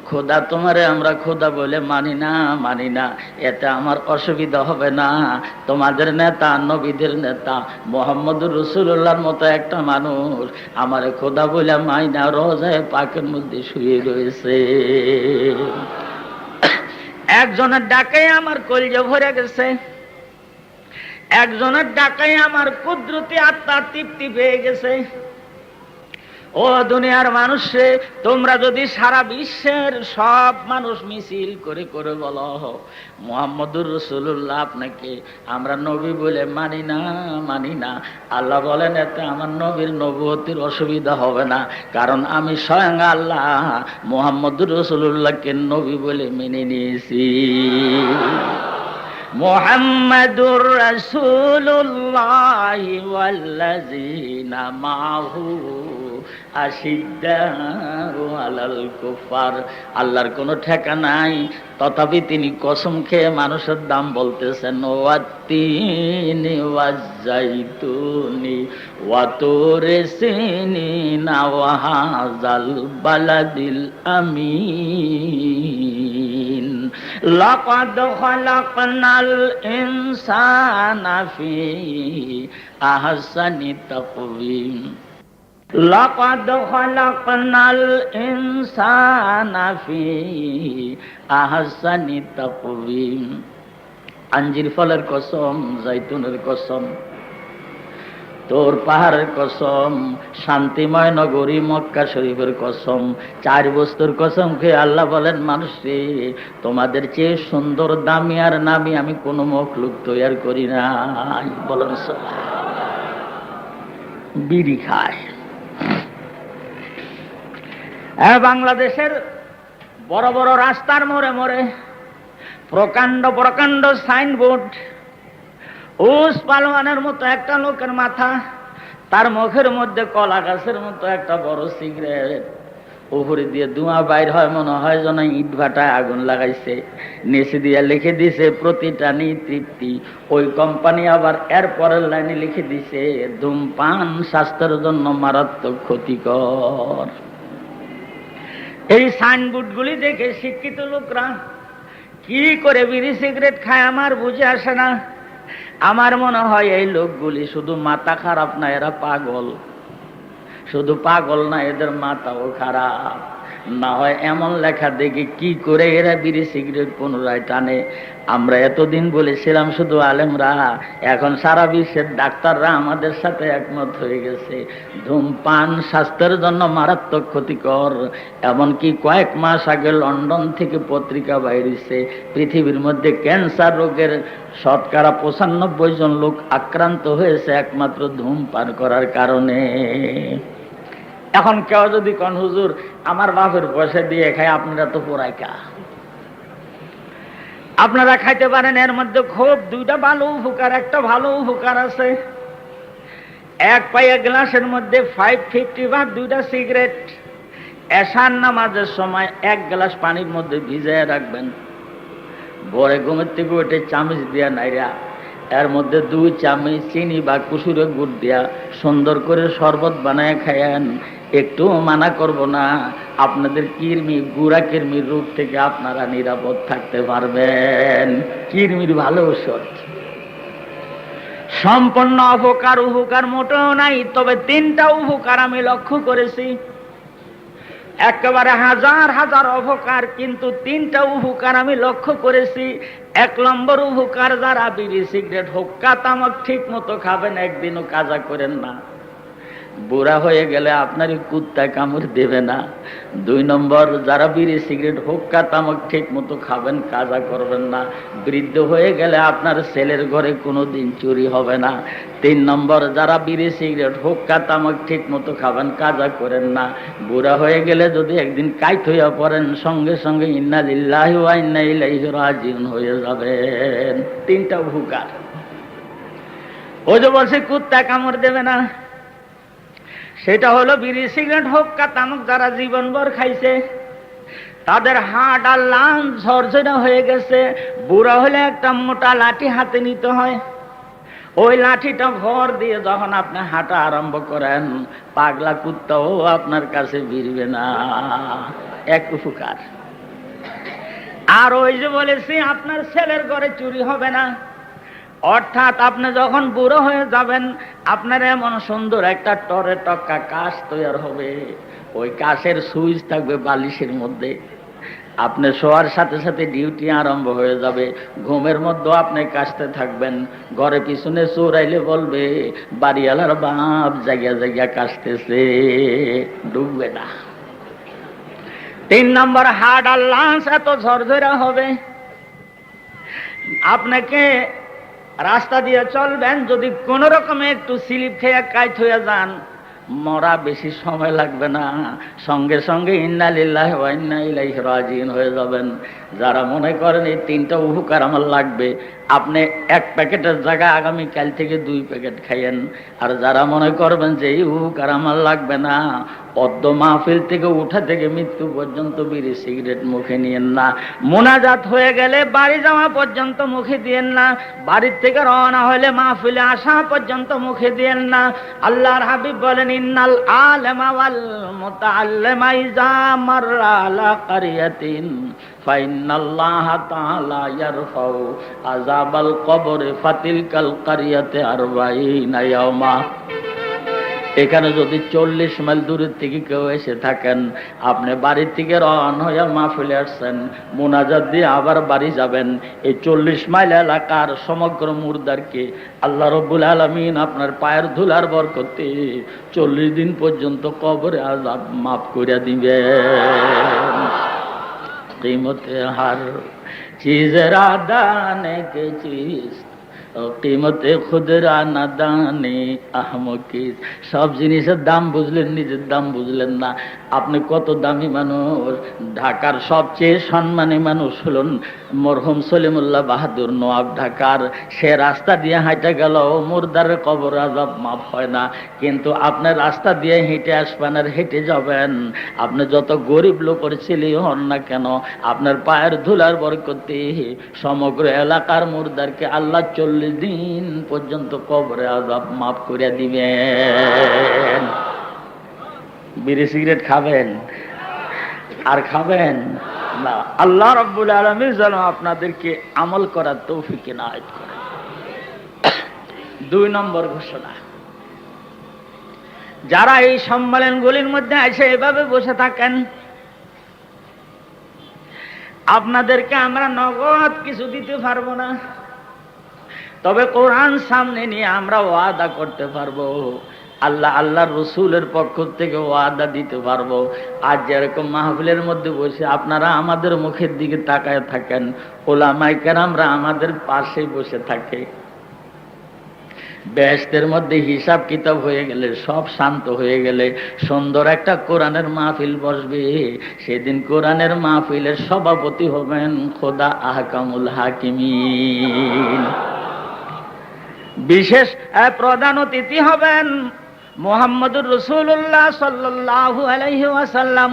খোদা তোমারে আমরা খোদা বলে মানি না, মানি না, এতে আমার অসুবিধা হবে না। তোমাদের নেতা, নবীদের নেতা মুহাম্মদুর রাসূলুল্লাহর মতো একটা মানুষ আমারে খোদা বলে মানি না, রোজায় পাকের মধ্যে শুয়ে রয়েছে। একজনের ডাকে আমার কলিজা ভরে গেছে, একজনের ডাকে আমার কুদরতি আত্মা তৃপ্তি পেয়ে গেছে। ও দুনিয়ার মানুষে, তোমরা যদি সারা বিশ্বের সব মানুষ মিছিল করে করে বলো মুহাম্মদুর রাসূলুল্লাহ আপনাকে আমরা নবী বলে মানি না, মানি না, আল্লাহ বলেন এতে আমার নবীর নবুয়তির অসুবিধা হবে না, কারণ আমি স্বয়ং আল্লাহ মুহাম্মদুর রাসূলুল্লাহকে নবী বলে মেনে নিয়েছি। মুহাম্মাদুর রাসূলুল্লাহ ওয়াল্লাযীনা মাহু আশিদ্দাউ আলাল কুফার। আল্লাহর কোনো ঠেকা নাই, তথাপি তিনি কসম খেয়ে মানুষের দাম বলতেছেন। ওয়াত্তিনি ওয়াজ্জাইতুনি ওয়াতুরি সিনিনা ওয়া হাযাল বালাদিল আমিন লাকাদ খালাকনাল ইনসানা ফি আহসানি তাকওয়িম। লাকাদ খালাকনাল ইনসানা ফি আহসানি তাকওয়িম। আঞ্জির ফলের কসম, জাইতুনের কসম, তোর পাহাড়ের কসম, শান্তিময় নগরী মক্কা শরীফের কসম, চার বস্তুর কসম খেয়ে আল্লাহ বলেন, মানুষে তোমাদের চেয়ে সুন্দর, দামি আর নামি আমি কোনো মখলুক তৈরি করি নাই। বলেন বিড়ি খায়। বাংলাদেশের বড় বড় রাস্তার মোড়ে মোড়ে প্রকাণ্ড প্রকাণ্ড সাইনবোর্ড, উস পালোয়ানের মতো একটা লোকের মাথা, তার মুখের মধ্যে কলা গাছের মতো একটা বড় সিগারেট, উপরে দিয়ে ধোঁয়া বাইর হয়, মনে হয় যেন ইট ভাটায় আগুন লাগাইছে। নিচে দিয়ে লিখে দিছে প্রতিটা তৃপ্তি। ওই কোম্পানি আবার এর পরের লাইনে লিখে দিছে ধূমপান স্বাস্থ্যের জন্য মারাত্মক ক্ষতিকর। এই সাইনবোর্ডগুলি দেখে শিক্ষিত লোকরা কি করে বিড়ি সিগারেট খায় আমার বুঝে আসে না। আমার মনে হয় এই লোকগুলি শুধু মাথা খারাপ না, এরা পাগল। শুধু পাগল না, এদের মাথাও খারাপ। না হয় এমন লেখা দেখি কি করে এরা বিড়ি সিগারেট পুনরায় টানে। আমরা এতদিন বলেছিলাম শুধু আলেমরা, এখন সারা বিশ্বের ডাক্তাররা আমাদের সাথে একমত হয়ে গেছে ধূমপান স্বাস্থ্যের জন্য মারাত্মক ক্ষতিকর। এমনকি কয়েক মাস আগে লন্ডন থেকে পত্রিকা বাইরেছে, পৃথিবীর মধ্যে ক্যান্সার রোগের 95% জন লোক আক্রান্ত হয়েছে একমাত্র ধূমপান করার কারণে। এখন কেউ যদি কোন হুজুর আমার বাপের পয়সা দিয়ে খায়, আপনারা তো পোড়াইকা, আপনারা খাইতে পারেন। এর মধ্যে খুব দুইটা ভালো উপকার, একটা ভালো উপকার আছে। এক পাইয়া গ্লাসের মধ্যে 550 বা দুইটা সিগারেট, এশার নামাজের সময় এক গ্লাস পানির মধ্যে ভিজাইয়া রাখবেন। ভোরে ঘুমের থেকে উঠে চামচ দিয়া নাইরা এর মধ্যে 2 চামচ চিনি বা কুসুরে গুড় দিয়া সুন্দর করে শরবত বানায় খায়েন। একটু মানা করব না, আপনাদের কৃমি, গুড়া কৃমির রোগ থেকে আপনারা নিরাপদ থাকতে পারবেন। কৃমির ভালো ঔষধ। সম্পূর্ণ উপকার মোটেও নাই, তবে 3টা উপকার আমি লক্ষ্য করেছি। একেবারে হাজার হাজার উপকার, কিন্তু 3টা উপকার আমি লক্ষ্য করেছি। 1 নম্বর উপকার, যারা বিড়ি সিগারেট হুক্কা তামাক ঠিক মতো খাবেন, একদিনও কাজা করেন না, বুড়া হয়ে গেলে আপনারই কুত্তায় কামড় দেবে না। 2 নম্বর, যারা বিড়ি সিগারেট হুক্কা তামাক ঠিক মতো খাবেন, কাজা করবেন না, বৃদ্ধ হয়ে গেলে আপনার ছেলের ঘরে কোনোদিন চুরি হবে না। 3 নম্বর, যারা বিড়ি সিগারেট হুক্কা তামাক ঠিক মতো খাবেন, কাজা করেন না, বুড়া হয়ে গেলে যদি একদিন কাইত হইয়া পড়েন, সঙ্গে সঙ্গে ইন্না লিল্লাহি ওয়া ইন্না ইলাইহি রাজিউন হয়ে যাবেন। 3টা উপকার। ওই যে বলছে কুত্তা কামড় দেবে না, সেটা হলো বিড়ি সিগারেট হুক্কা তামাক যারা জীবনভর খাইছে, তাদের হাড় আর লাং ঝরঝরা হয়ে গেছে। বুড়া হলে একটা মোটা লাঠি হাতে নিতে হয়, ওই লাঠিটা ভর দিয়ে যখন আপনি হাঁটা আরম্ভ করেন, পাগলা কুত্তাও আপনার কাছে ভিড়বে না। এক উপকার। আর ওই যে বলেছি আপনার ছেলের ঘরে চুরি হবে না, অর্থাৎ আপনি যখন বুড়ো হয়ে যাবেন, আপনার এমন সুন্দর একটা টরে টক্কা কাশ তৈরি হবে, ওই কাশের সুইচ থাকবে বালিশের মধ্যে। আপনি শোয়ার সাথে সাথে ডিউটি আরম্ভ হয়ে যাবে, ঘুমের মধ্যে আপনি কাশতে থাকবেন। ঘরে পিছনে চোর আইলে বলবে বাড়িওয়ালার বাপ জায়গা জায়গা কাশতেছে, ডুববে না। 3 নম্বর, হার্ট আর লাংস এত ঝরঝরা হবে, আপনাকে রাস্তা দিয়ে চলবেন, যদি কোন রকমে একটু স্লিপ খেয়ে কাইত হয়ে যান, মরা বেশি সময় লাগবে না, সঙ্গে সঙ্গে ইন্না লিল্লাহি ওয়া ইন্না ইলাইহি রাজিউন হয়ে যাবেন। যারা মনে করেন এই 3টা উপকার আমার লাগবে, আপনি 1 প্যাকেটের জায়গায় আগামীকাল থেকে 2 প্যাকেট খাইয়েন। আর যারা মনে করবেন যে এই উপকার আমার লাগবে না, পদ্ম মাহফিল থেকে উঠা থেকে মৃত্যু পর্যন্ত বিড়ি সিগারেট মুখে নিয়েন না। মোনাজাত হয়ে গেলে বাড়ি যাওয়া পর্যন্ত মুখে দিয়েন না, বাড়ির থেকে রওনা হলে মাহফিলে আসা পর্যন্ত মুখে দিয়েন না। আল্লাহর হাবিব বলেন, ইন্নাল আলেমা ওয়াল মুতাআল্লিমা ইযা মাররা আলা কারিয়াতিন ফাইন্নাল্লাহা তাআলা ইয়ারফাউ আযাবাল কবর ফাতিলকাল কারিয়াতি 40 ইয়াওমা। এখানে যদি 40 মাইল দূরের থেকে কেউ এসে থাকেন, আপনি বাড়ির থেকে রওনা হয়ে মাহফিলে আসছেন, মুনাজাত দিয়ে আবার বাড়ি যাবেন, এই 40 মাইল এলাকার সমগ্র মুর্দারকে আল্লাহ রব্বুল আলামিন আপনার পায়ের ধুলার বরকতে 40 দিন পর্যন্ত কবরে আযাব মাফ করে দিবেন। কিমতে হার চিজের আদানে কে চিজ, কিমতে খুদরা না দানে আহমকি। সব জিনিসের দাম বুঝলেন, নিজের দাম বুঝলেন না। আপনি কত দামি মানুষ। ঢাকার সবচেয়ে সম্মানী মানুষ হলেন মরহুম সলিমুল্লাহ বাহাদুর নওয়াব ঢাকার। সে রাস্তা দিয়ে হাঁটে গেল, মুর্দারের কবর আযাব মাফ হয় না। কিন্তু আপনার রাস্তা দিয়ে হেঁটে আসবেন আর হেঁটে যাবেন, আপনি যত গরিব লোকের ছেলে হন না কেন, আপনার পায়ের ধুলার বরকতে সমগ্র এলাকার মুর্দারকে আল্লাহ 40 দিন পর্যন্ত কবরে আযাব মাফ করে দিবেন। বিড়ি সিগারেট খাবেন আর খাবেন না। আল্লাহ রাব্বুল আলামিন যেন আপনাদেরকে আমল করার তৌফিক ইনায়েত করেন। 2 নম্বর ঘোষণা, যারা এই সম্মেলনগুলির মধ্যে এসে এভাবে বসে থাকেন, আপনাদেরকে আমরা নগদ কিছু দিতে পারবো না, তবে কোরআন সামনে নিয়ে আমরা ওয়াদা করতে পারবো, আল্লাহর রসুলের পক্ষ থেকে ওয়াদা দিতে পারবো। আজ যেরকম মাহফিলের মধ্যে বসে আপনারা আমাদের মুখের দিকে তাকায় থাকেন, ওলামায়ে কেরামরা আমাদের পাশে বসে থাকে। বেহেশতের মধ্যে হিসাব কিতাব হয়ে গেলে, সব শান্ত হয়ে গেলে, সুন্দর একটা কোরআনের মাহফিল বসবে। সেদিন কোরআনের মাহফিলের সভাপতি হবেন খোদা আহকামুল হাকিমিন। বিশেষ প্রধান অতিথি হবেন মুহাম্মদুর রাসূলুল্লাহ সাল্লাল্লাহু আলাইহি ওয়াসাল্লাম।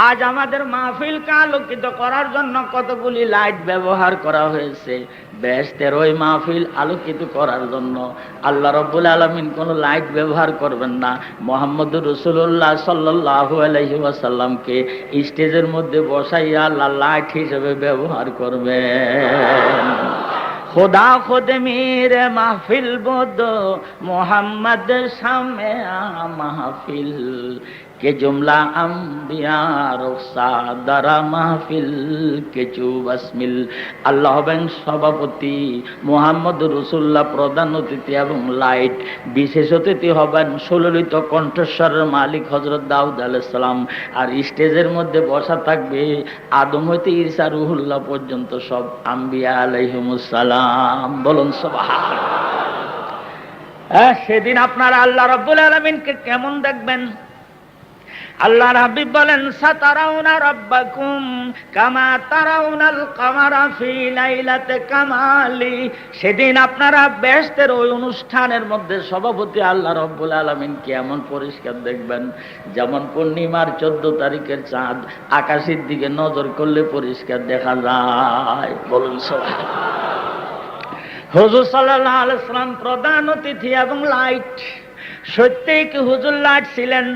আজ আমাদের মাহফিলকে আলোকিত করার জন্য কতগুলি লাইট ব্যবহার করা হয়েছে। বেহেশতের ওই মাহফিল আলোকিত করার জন্য আল্লাহ রাব্বুল আলামিন কোনো লাইট ব্যবহার করবেন না। মুহাম্মদুর রাসূলুল্লাহ সাল্লাল্লাহু আলাইহি ওয়াসাল্লামকে স্টেজের মধ্যে বসাইয়া আল্লাহ লাইট হিসেবে ব্যবহার করবেন। खुदा खुद मेरे महफिल बोदो मोहम्मद शामे महफिल के जुमला अम्बिया रुखसादरा महफिल के चुबसमिल। আল্লাহ হবেন সভাপতি, মুহাম্মদ রাসূলুল্লাহ প্রধান অতিথি এবং লাইট। বিশেষ অতিথি হবেন সুললিত কণ্ঠস্বরের মালিক হযরত দাউদ আলাইহিস সালাম। আর স্টেজের মধ্যে বসা থাকবে আদম হইতে ঈসা রুহুল্লাহ পর্যন্ত সব আম্বিয়া আলাইহিমুস সালাম। বলুন সুবহানাল্লাহ। সেদিন আপনারা আল্লাহ রাব্বুল আলামিনকে কেমন দেখবেন? আল্লাহর হাবিব বলেন, সাতারাউনা রাব্বাকুম কামা তারাউনাল কামারা ফি লাইলাতি কামালি। সেদিন আপনারা বেহেশতের ওই অনুষ্ঠানের মধ্যে সভাপতি আল্লাহ রাব্বুল আলামিন কেমন পরিষ্কার দেখবেন, যেমন পূর্ণিমার 14 তারিখের চাঁদ আকাশের দিকে নজর করলে পরিষ্কার দেখা যায়। বলুন সুবহানাল্লাহ। হুজুর সাল্লাল্লাহু আলাইহি ওয়াসাল্লাম প্রধান অতিথি এবং লাইট। সত্যিই কি হুজুর লাইট ছিলেন?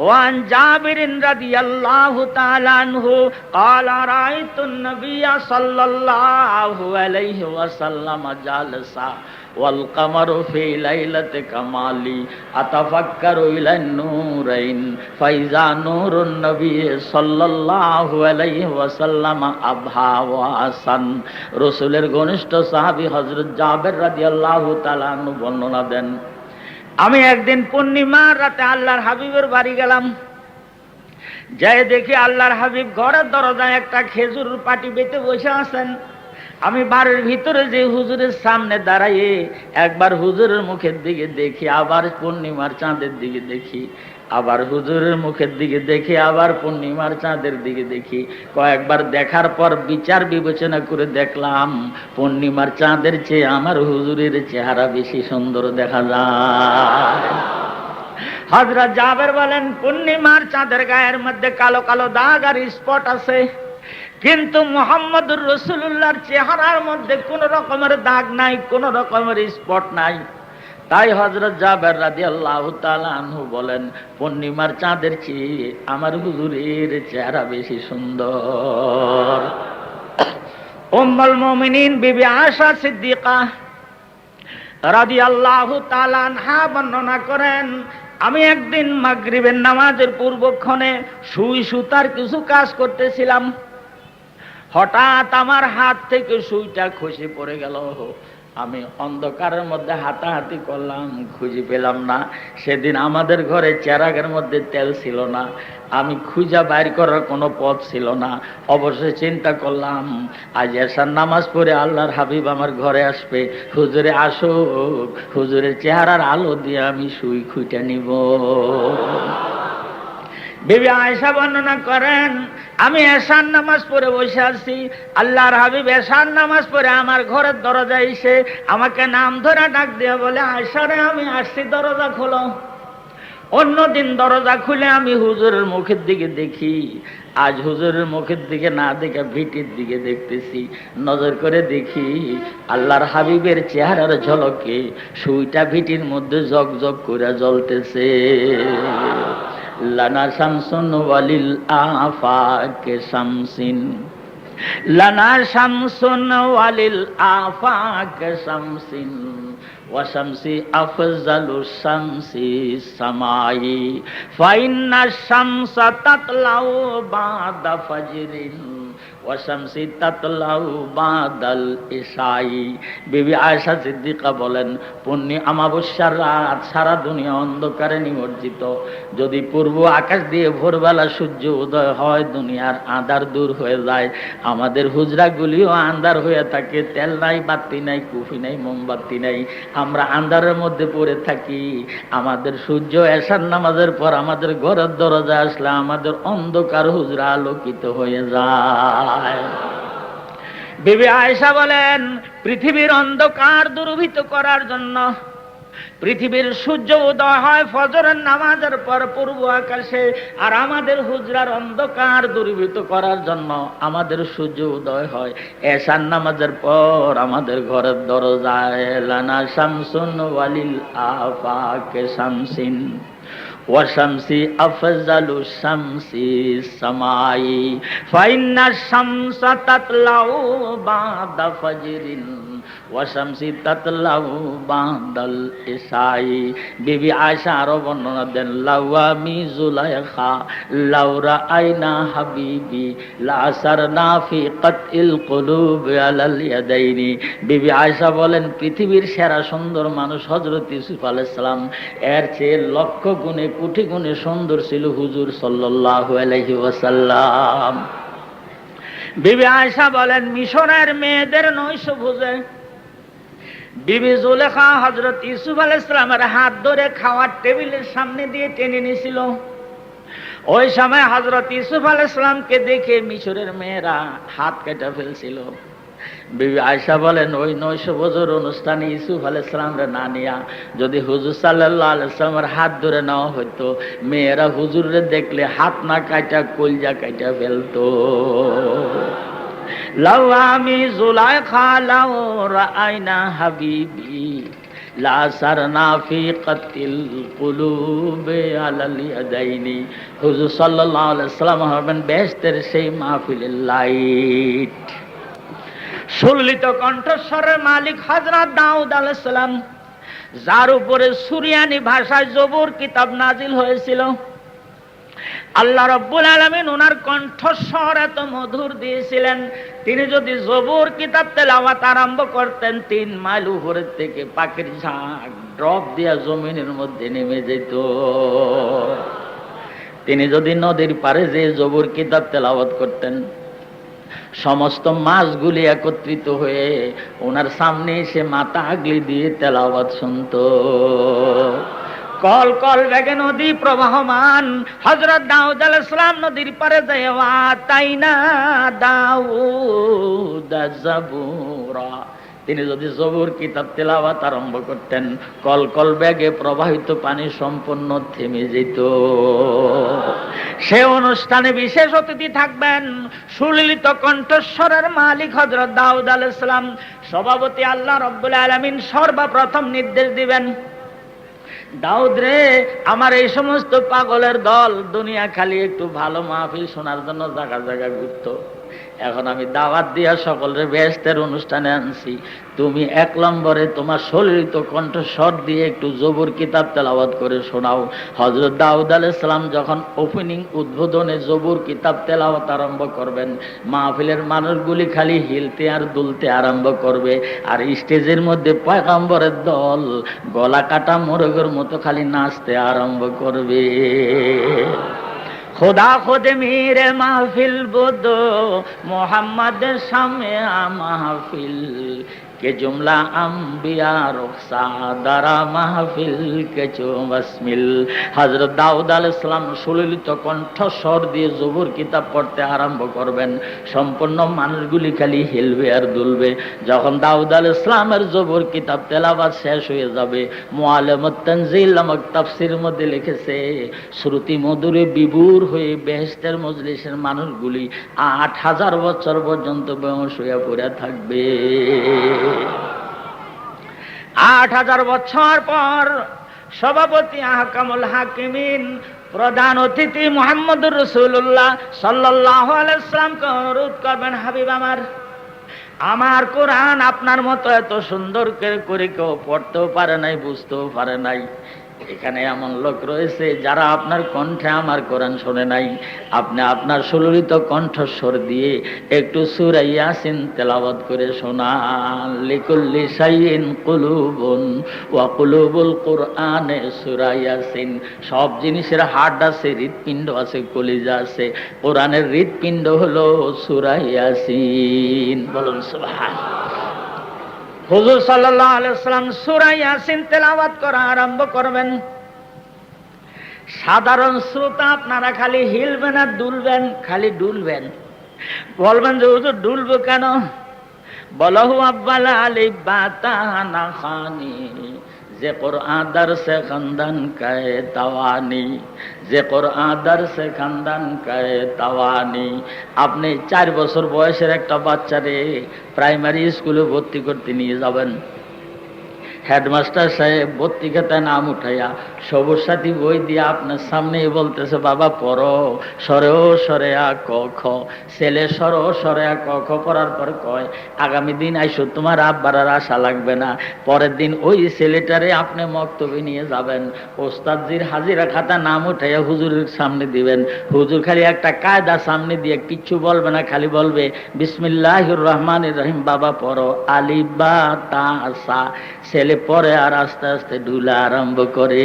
وعن جابر رضي الله تعالى عنه قال رأيت النبي صلى الله عليه وسلم جالسا والقمر في ليلة كمالي أتفكر إلى النورين فإذا نور النبي صلى الله عليه وسلم أبهى وأحسن। রসুলের ঘনিষ্ঠ সাহাবী হযরত জাবের রাদিয়াল্লাহু তাআলা আনহু বর্ণনা দেন, আমি একদিন পূর্ণিমার রাতে আল্লাহর হাবিবের বাড়ি গেলাম। যাই দেখি আল্লাহর হাবিব ঘরের দরজায় একটা খেজুর পাটি বেঁধে বসে আছেন। আমি বাড়ির ভিতরে যে হুজুরের সামনে দাঁড়াইয়ে একবার হুজুরের মুখের দিকে দেখি, আবার পূর্ণিমার চাঁদের দিকে দেখি, আবার হুজুরের মুখের দিকে দেখি, আবার পূর্ণিমার চাঁদের দিকে দেখি। কয়েকবার দেখার পর বিচার বিবেচনা করে দেখলাম পূর্ণিমার চাঁদের চেয়ে আমার হুজুরের চেহারা বেশি সুন্দর দেখা যায়। হযরত জাবের বলেন, পূর্ণিমার চাঁদের গায়ের মধ্যে কালো কালো দাগ আর স্পট আছে, কিন্তু মুহাম্মদুর রাসূলুল্লাহর চেহারার মধ্যে কোন রকমের দাগ নাই, কোন রকমের স্পট নাই। তাই হযরত জাবের রাদিয়াল্লাহু তাআলা আনহু বলেন, পূর্ণিমার চাঁদের চেয়ে আমার হুজুরের চেহারা বেশি সুন্দর। উম্মুল মুমিনিন বিবি আয়েশা সিদ্দিকা রাদিয়াল্লাহু তাআলা আনহা বর্ণনা করেন, আমি একদিন মাগরিবের নামাজের পূর্বক্ষণে সুতার কিছু কাজ করতেছিলাম। হঠাৎ আমার হাত থেকে সুইটা খসে পড়ে গেল। আমি অন্ধকারের মধ্যে হাতাহাতি করলাম, খুঁজে পেলাম না। সেদিন আমাদের ঘরে চেরাগের মধ্যে তেল ছিল না, আমি খুঁজা বাইর করার কোনো পথ ছিল না। অবশ্যই চিন্তা করলাম আজ এশার নামাজ পড়ে আল্লাহর হাবিব আমার ঘরে আসবে, হুজুরে আসুক, হুজুরের চেহারার আলো দিয়ে আমি সুই খুঁজে নিব। বিবি আয়েশা বর্ণনা করেন, আমি এশার নামাজ পড়ে বসে আছি, আল্লাহর হাবিব এশার নামাজ পড়ে আমার ঘরের দরজায় এসে আমাকে নাম ধরে ডাক দিয়ে বলে, আয়েশা রে, আমি আসছি, দরজা খোলো। অন্যদিন দরজা খুলে আমি হুজুরের মুখের দিকে দেখি, আজ হুজুরের মুখের দিকে না দেখে ভিটির দিকে দেখতেছি। নজর করে দেখি আল্লাহর হাবিবের চেহারার ঝলকে সুইটা ভিটির মধ্যে জগজগ করে জ্বলতেছে। লানা শামসুন ওয়ালিল আফাকে শামসিন, লানা শামসুন ওয়ালিল আফাকে শামসিন, ওয়া শামসি আফজালু শামসি সামাই, ফাইন্না শামসা তাতলাউ বাদা ফাজরিন, ওয়া শামসি তাতলাউ বাদাল ইশাই। বিবি আয়েশা সিদ্দিকা বলেন, পুণ্যি অমাবস্যার রাত সারা দুনিয়া অন্ধকারে নিমজ্জিত। যদি পূর্ব আকাশ দিয়ে ভোরবেলা সূর্য উদয় হয়, দুনিয়ার আঁধার দূর হয়ে যায়। আমাদের হুজরাগুলিও আন্ধার হয়ে থাকে, তেল নাই, বাতি নাই, কুফি নাই, মোমবাতি নাই, আমরা আন্ধারের মধ্যে পড়ে থাকি। আমাদের সূর্য এশার নামাজের পর আমাদের ঘরের দরজা আসলে আমাদের অন্ধকার হুজরা আলোকিত হয়ে যায়। বিবি আয়েশা বলেন, পৃথিবীর অন্ধকার দূরীভূত করার জন্য পৃথিবীর সূর্য উদয় হয় ফজরের নামাজের পর পূর্ব আকাশে, আর আমাদের হুজরার অন্ধকার দূরীভূত করার জন্য আমাদের সূর্য উদয় হয় এশার নামাজের পর আমাদের ঘরের দরজায়। লানা শামসুন ওয়ালিল আফাকে শামসিন, ওয়া শামসি আফজালু শামসি সামাই, ফাইন্না শামসা তাতলাউ বাদা ফাজরিন, ওয়া শামসি তাতলাউ বাদাল ইশাই। বিবি আয়েশা আরো বর্ণনা দেন, লাওয়ামি জুলাইখা লাউরা আইনা হাবিবি লা আসারনা ফি কাতিল কুলুব আলাল ইয়াদাইনি। বিবি আয়েশা বলেন, পৃথিবীর সেরা সুন্দর মানুষ হযরত ইউসুফ আলাইহিস সালাম, এর চেয়ে লক্ষ গুণে কোটি গুণে সুন্দর ছিল হুজুর সাল্লাল্লাহু আলাইহি ওয়াসাল্লাম। বিবি আয়েশা বলেন, মিশরের মেয়েদের নৈশ ভোজে বিবি জুলেখা হযরত ইউসুফ আলাইহিস সালামের হাত ধরে খাওয়ার টেবিলের সামনে দিয়ে টেনে নিয়েছিল। ওই সময় হযরত ইউসুফ আলাইহিস সালামকে দেখে মিশরের মেয়েরা হাত কেটে ফেলছিল। বিবি আয়েশা বলেন, ওই নৈশ ভোজের অনুষ্ঠানে ইউসুফ আলাইহিস সালামরে না নিয়া যদি হুজুর সাল্লাল্লাহু আলাইহি সাল্লামের হাত ধরে নেওয়া হইতো, মেয়েরা হুজুরে দেখলে হাত না কাটা কলজা কাটা ফেলতো। লাওয়ামি জুলাইখা লাউ রাআইনা হাবিবি লা সারনা ফি কাতিল কুলুবে আলাল ইয়াদাইনি। হুজুর সাল্লাল্লাহু আলাইহি সাল্লাম হবেন বেহেশতের সেই মাহফিলের লাইট। সুললিত কণ্ঠস্বরের মালিক হযরত দাউদ আলাইহিস সালাম, যার উপরে সুরিয়ানি ভাষায় জবুর কিতাব নাজিল হয়েছিল, আল্লাহ রাব্বুল আলামিন ওনার কণ্ঠস্বর এত মধুর দিয়েছিলেন, তিনি যদি জবুর কিতাব তেলাওয়াত আরম্ভ করতেন, 3 মাইল উপরের থেকে পাখির ঝাঁক ড্রপ দিয়া জমিনের মধ্যে নেমে যেত। তিনি যদি নদীর পাড়ে যে জবুর কিতাব তেলাওয়াত করতেন, সমস্ত মাছগুলি একত্রিত হয়ে ওনার সামনে এসে মাথা আগলি দিয়ে তেলাওয়াত শুনত। কল কল বেগে নদী প্রবাহমান, হযরত দাউদ আলাইহিস সালাম নদীর পারে যাওয়া তাইনা দাউদ জাবুরা, তিনি যদি জবুর কিতাব তেলাওয়াত আরম্ভ করতেন, কল কল বেগে প্রবাহিত পানি সম্পূর্ণ থেমে যেত। সে অনুষ্ঠানে বিশেষ অতিথি থাকবেন সুললিত কণ্ঠস্বরের মালিক হযরত দাউদ আলাইহিস সালাম। সভাপতি আল্লাহ রাব্বুল আলামিন সর্বপ্রথম নির্দেশ দিবেন, দাউদ রে, আমার এই সমস্ত পাগলের দল দুনিয়া খালি একটু ভালো মাহফিল শোনার জন্য জায়গা জায়গা ঘুরতো, এখন আমি দাওয়াত দিয়া সকলের বেহেশতের অনুষ্ঠানে আনছি, তুমি 1 নম্বরে তোমার সলিলিত কণ্ঠস্বর দিয়ে একটু জবুর কিতাব তেলাওয়াত করে শোনাও। হযরত দাউদ আলাইহিস সালাম যখন ওপেনিং উদ্বোধনে জবুর কিতাব তেলাওয়াত আরম্ভ করবেন, মাহফিলের মানুষগুলি খালি হিলতে আর দুলতে আরম্ভ করবে, আর স্টেজের মধ্যে পয়গম্বরের দল গলা কাটা মোরগের মতো খালি নাচতে আরম্ভ করবে। खुदा खुद मेरे महफिल बुदो मोहम्मद शामे महफिल के जुमला अम्बिया रुखसादारा महफिल के चो बसमिल। हजरत दाऊद आलैहिस सालाम সুললিত কণ্ঠস্বর দিয়ে জবুর কিতাব পড়তে আরম্ভ করবেন, সম্পূর্ণ মানুষগুলি খালি হিলবে আর দুলবে। যখন দাউদ আলাইহিস সালামের জবুর কিতাব তেলাওয়াত শেষ হয়ে যাবে, মুআল্লিমুত তানজিল নামক তাফসীরের মধ্যে লিখেছে, শ্রুতি মধুরে বিভোর হয়ে বেহেশতের মজলিসের মানুষগুলি 8000 বছর পর্যন্ত বেহুঁশ হয়ে পড়ে থাকবে। 8000 বছর পর সভাপতি আহকামুল হাকিমিন প্রধান অতিথি মুহাম্মদুর রাসূলুল্লাহ সাল্লাল্লাহু আলাইহি ওয়াসাল্লামকে অনুরোধ করবেন, হাবিব আমার কোরআন আপনার মতো এত সুন্দর করে কেউ পড়তেও পারে নাই, বুঝতেও পারে নাই। এখানে এমন লোক রয়েছে যারা আপনার কণ্ঠে আমার কোরআন শোনে নাই, আপনি আপনার সুললিত কণ্ঠস্বর দিয়ে একটু সূরা ইয়াসিন তেলাওয়াত করে শোনান। লিকুল্লি শাইইন কুলুবুন ওয়া কুলুবুল কুরআনে সূরা ইয়াসিন। সব জিনিসের হাড় আছে, হৃৎপিণ্ড আছে, কলিজা আছে, কোরআনের হৃৎপিণ্ড হলো সূরা ইয়াসিন। বলুন সুবহানাল্লাহ। হুজুর সাল্লাল্লাহু আলাইহি ওয়াসাল্লাম সূরা ইয়াসিন তেলাওয়াত করা আরম্ভ করবেন। সাধারণ শ্রোতা আপনারা খালি হিলবেন আর দুলবেন, খালি দুলবেন। বলবেন যে হুজুর দুলবো কেন? বলহু আব্বাল আলিফ বাতানা খানি যে কোরআন দরসে খানদান কায়ে তাওয়ানি, যে কোরআন দরসে খানদান কায়ে তাওয়ানি। আপনি 4 বছর বয়সের একটা বাচ্চারে প্রাইমারি স্কুলে ভর্তি করতে নিয়ে যাবেন, হেডমাস্টার সাহেব ভর্তি খাতায় নাম উঠাইয়া সবুজ সাথী বই দিয়ে আপনার সামনেই বলতেছে, বাবা পড়ো, সরেও সরেয়া ক খ। ছেলে সরো সরেয়া ক খ পড়ার পর কয়, আগামী দিন আইসো তোমার আব্বার আর আশা লাগবে না। পরের দিন ওই ছেলেটারে আপনি মক্তবে নিয়ে যাবেন, ওস্তাদজির হাজিরা খাতা নাম উঠাইয়া হুজুরের সামনে দিবেন। হুজুর খালি একটা কায়দা সামনে দিয়ে কিচ্ছু বলবে না, খালি বলবে বিসমিল্লাহির রহমানির রহিম, বাবা পড়ো আলিফ বা তা সা। ছেলে পরে আর আস্তে আস্তে ডুলা আরম্ভ করে,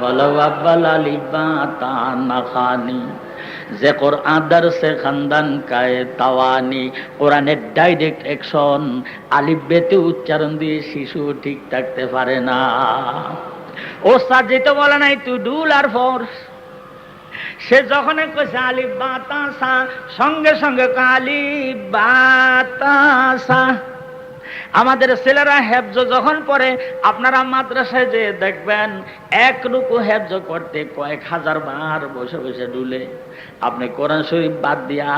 বলো আব্বাল আলিফ বা তা না খানি যে কোরআন দরসে খানদান কায়ে তাওয়ানি। কোরআনের ডাইরেক্ট অ্যাকশন, আলিফ বেতে উচ্চারণ দিয়ে শিশু ঠিক থাকতে পারে না। ওস্তাদ যেতে বলে নাই তুই ডুল আর ফোর্স। সে যখন কইছে আলিফ বা তা সা, সঙ্গে সঙ্গে আলিফ বা তা সা। আমাদের ছেলেরা হেফজ যখন পড়ে, আপনারা মাদ্রাসায় যে দেখবেন এক রুকু হেফজ করতে কয়েক হাজার বার বসে বসে ডুলে। আপনি কোরআন শরীফ বাদ দিয়া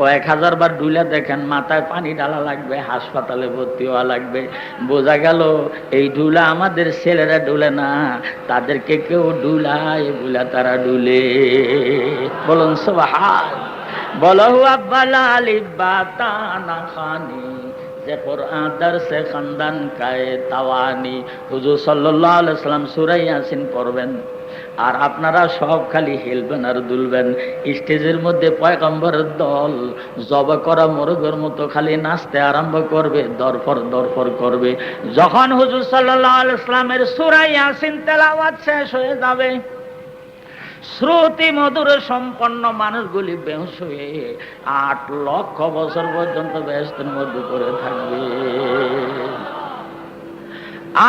কয়েক হাজার বার ডুলে দেখেন, মাথায় পানি ঢালা লাগবে, হাসপাতালে ভর্তি হওয়া লাগবে। বোঝা গেল এই ডুলা আমাদের ছেলেরা ডুলে না, তাদেরকে কেউ ডুলায় বলে তারা ডুলে। বলুন সুবহান। বলহু আব্বাল আলিফ বা তা না খানি যে কোরআন দরসে খানদান কায়ে তাওয়ানি। হুজুর সাল্লাল্লাহু আলাইহি ওয়াসাল্লাম সূরা ইয়াসিন পড়বেন, আর আপনারা সব খালি হিলবেন আর দুলবেন। স্টেজের মধ্যে পয়গম্বরের দল জবা করা মোরগের মতো খালি নাচতে আরম্ভ করবে, দরফর দরফর করবে। যখন হুজুর সাল্লাল্লাহু আলাইহি ওয়াসাল্লামের সূরা ইয়াসিন তেলাওয়াত শেষ হয়ে যাবে, শ্রুতি মধুর সম্পন্ন মানুষগুলি বেহুশ হয়ে 8 লক্ষ বছর পর্যন্ত বেহেশতের মধ্যে পড়ে থাকবে।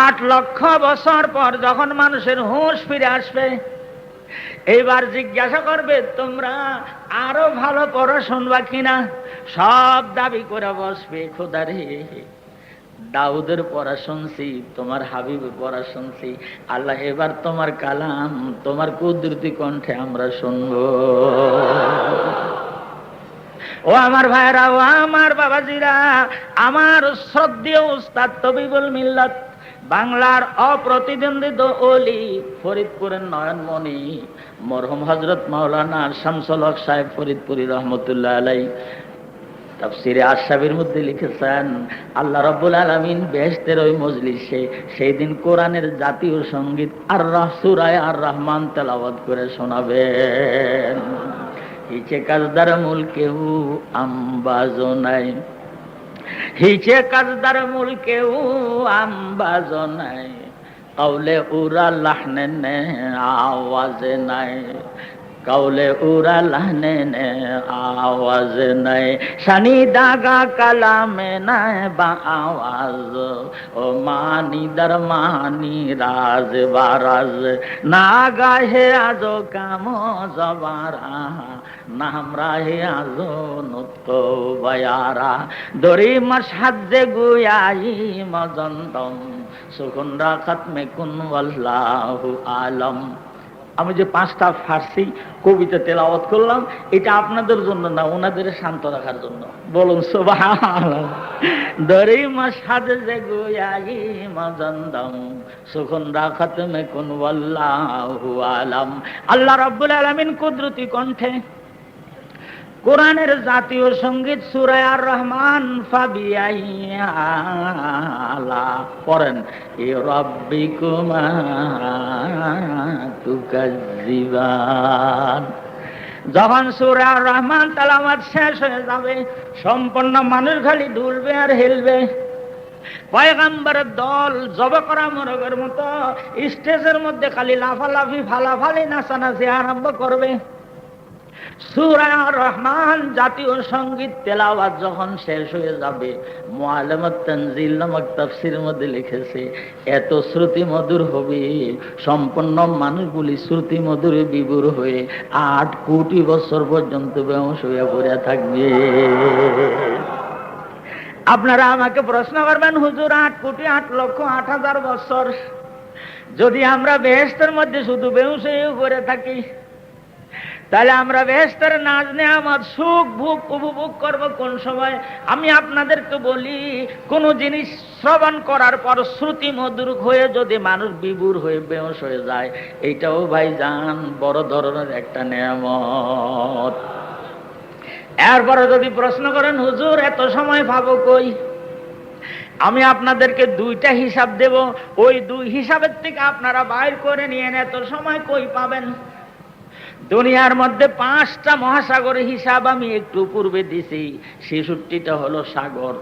8 লক্ষ বছর পর যখন মানুষের হুঁশ ফিরে আসবে, এইবার জিজ্ঞাসা করবে তোমরা আরো ভালো পড়া শুনবা কিনা। সব দাবি করে বসবে, খোদা রে দাউদের পড়া শুনছি, তোমার হাবিবের পড়া শুনছি, আল্লাহ এবার তোমার কালাম, তোমার কুদরতি কণ্ঠে আমরা শুনবো। ও আমার ভাইরা, ও আমার বাবাজিরা, আমার শ্রদ্ধেয় উস্তাদ তবিবুল মিল্লাত, বাংলার অপ্রতিদ্বন্দ্বিত ওলি, ফরিদপুরের নয়নমণি মরহুম হযরত মাওলানা শামসুল হক সাহেব ফরিদপুরি রহমতুল্লাহ আলাইহি, তাফসীরে আশ-শাবির মধ্যে লিখেছেন, আল্লাহ রাব্বুল আলামিন বেহেশতের ওই মজলিসে সেই দিন কোরআনের জাতীয় সঙ্গীত সূরা আর রহমান তেলাওয়াত করে শোনাবেন। হিচে কাজদার মুলকেও আম্বাজো নাই, হিচে কাজদার মুলকেও আম্বাজো নাই, কাউলে উরা লাহনে নে আওয়াজে নাই, কাউলে উরা লাহনে নে আওয়াজ নাই, শানি দাগা কালামে নাই বা আওয়াজ, ও মানি দর মানি রাজ বারাজ, না গাহে আজো কাম জবারা, নাম রাহে আজো নত বায়ারা, দরি মশহাদে গুয়াই মজন্দম, সুকুন রাখাত মে কুন ওয়াল্লাহু আলম। আমি যে 5টা ফার্সি কবিতা তেলাওয়াত করলাম, এটা আপনাদের জন্য না, ওনাদের শান্ত রাখার জন্য। বলুন সুবহানাল্লাহ। দরি মশহাদে যে গুয়াই মজন্দম, সুকুন রাখাত মে কুন ওয়াল্লাহু আলম। আল্লাহ রাব্বুল আলামিন কুদরতি কণ্ঠে কোরআনের জাতীয় সঙ্গীত সূরা আর রহমান ফাবিআইয়া পড়েন, এ রাব্বিকুমা তুকাজ্জিবান। যখন সূরা আর রহমান তেলাওয়াত শেষ হয়ে যাবে, সম্পূর্ণ মানুষ খালি দুলবে আর হেলবে। পয়গম্বরের দল জব করা মোরগের মতো স্টেজের মধ্যে খালি লাফালাফি ফালাফালি নাচানাচি আরম্ভ করবে। সূরা আর রহমান জাতীয় সঙ্গীত তেলাওয়াত যখন শেষ হয়ে যাবে, মুআল্লিমুত তানজিল নামক তাফসীরের মধ্যে লিখেছে, এত শ্রুতি মধুর হবে, সম্পূর্ণ মানুষগুলি শ্রুতি মধুরে বিভোর হয়ে 8 কোটি বছর পর্যন্ত বেহুশ হয়ে পড়ে থাকবে। আপনারা আমাকে প্রশ্ন করবেন, হুজুর 8 কোটি 8 লক্ষ 8 হাজার বছর যদি আমরা বেহেশতের মধ্যে শুধু বেহুশ হয়ে পড়ে থাকি, তাহলে আমরা বেহেশতের নাজ নেয়ামত সুখ ভোগ উপভোগ করব কোন সময়? আমি আপনাদেরকে বলি, কোন জিনিস শ্রবণ করার পর শ্রুতি মধুর হয়ে যদি মানুষ বিভোর হয়ে বেহুশ হয়ে যায়, এইটাও ভাইজান বড় ধরনের একটা নেয়ামত। এরপরে যদি প্রশ্ন করেন, হুজুর এত সময় পাবো কই? আমি আপনাদেরকে 2টা হিসাব দেব, ওই 2 হিসাবের থেকে আপনারা বাইর করে নিয়েন এত সময় কই পাবেন। দুনিয়ার মধ্যে 5টা মহাসাগরের হিসাব আমি একটু পূর্বে দিছি। 66টা হলো সাগর,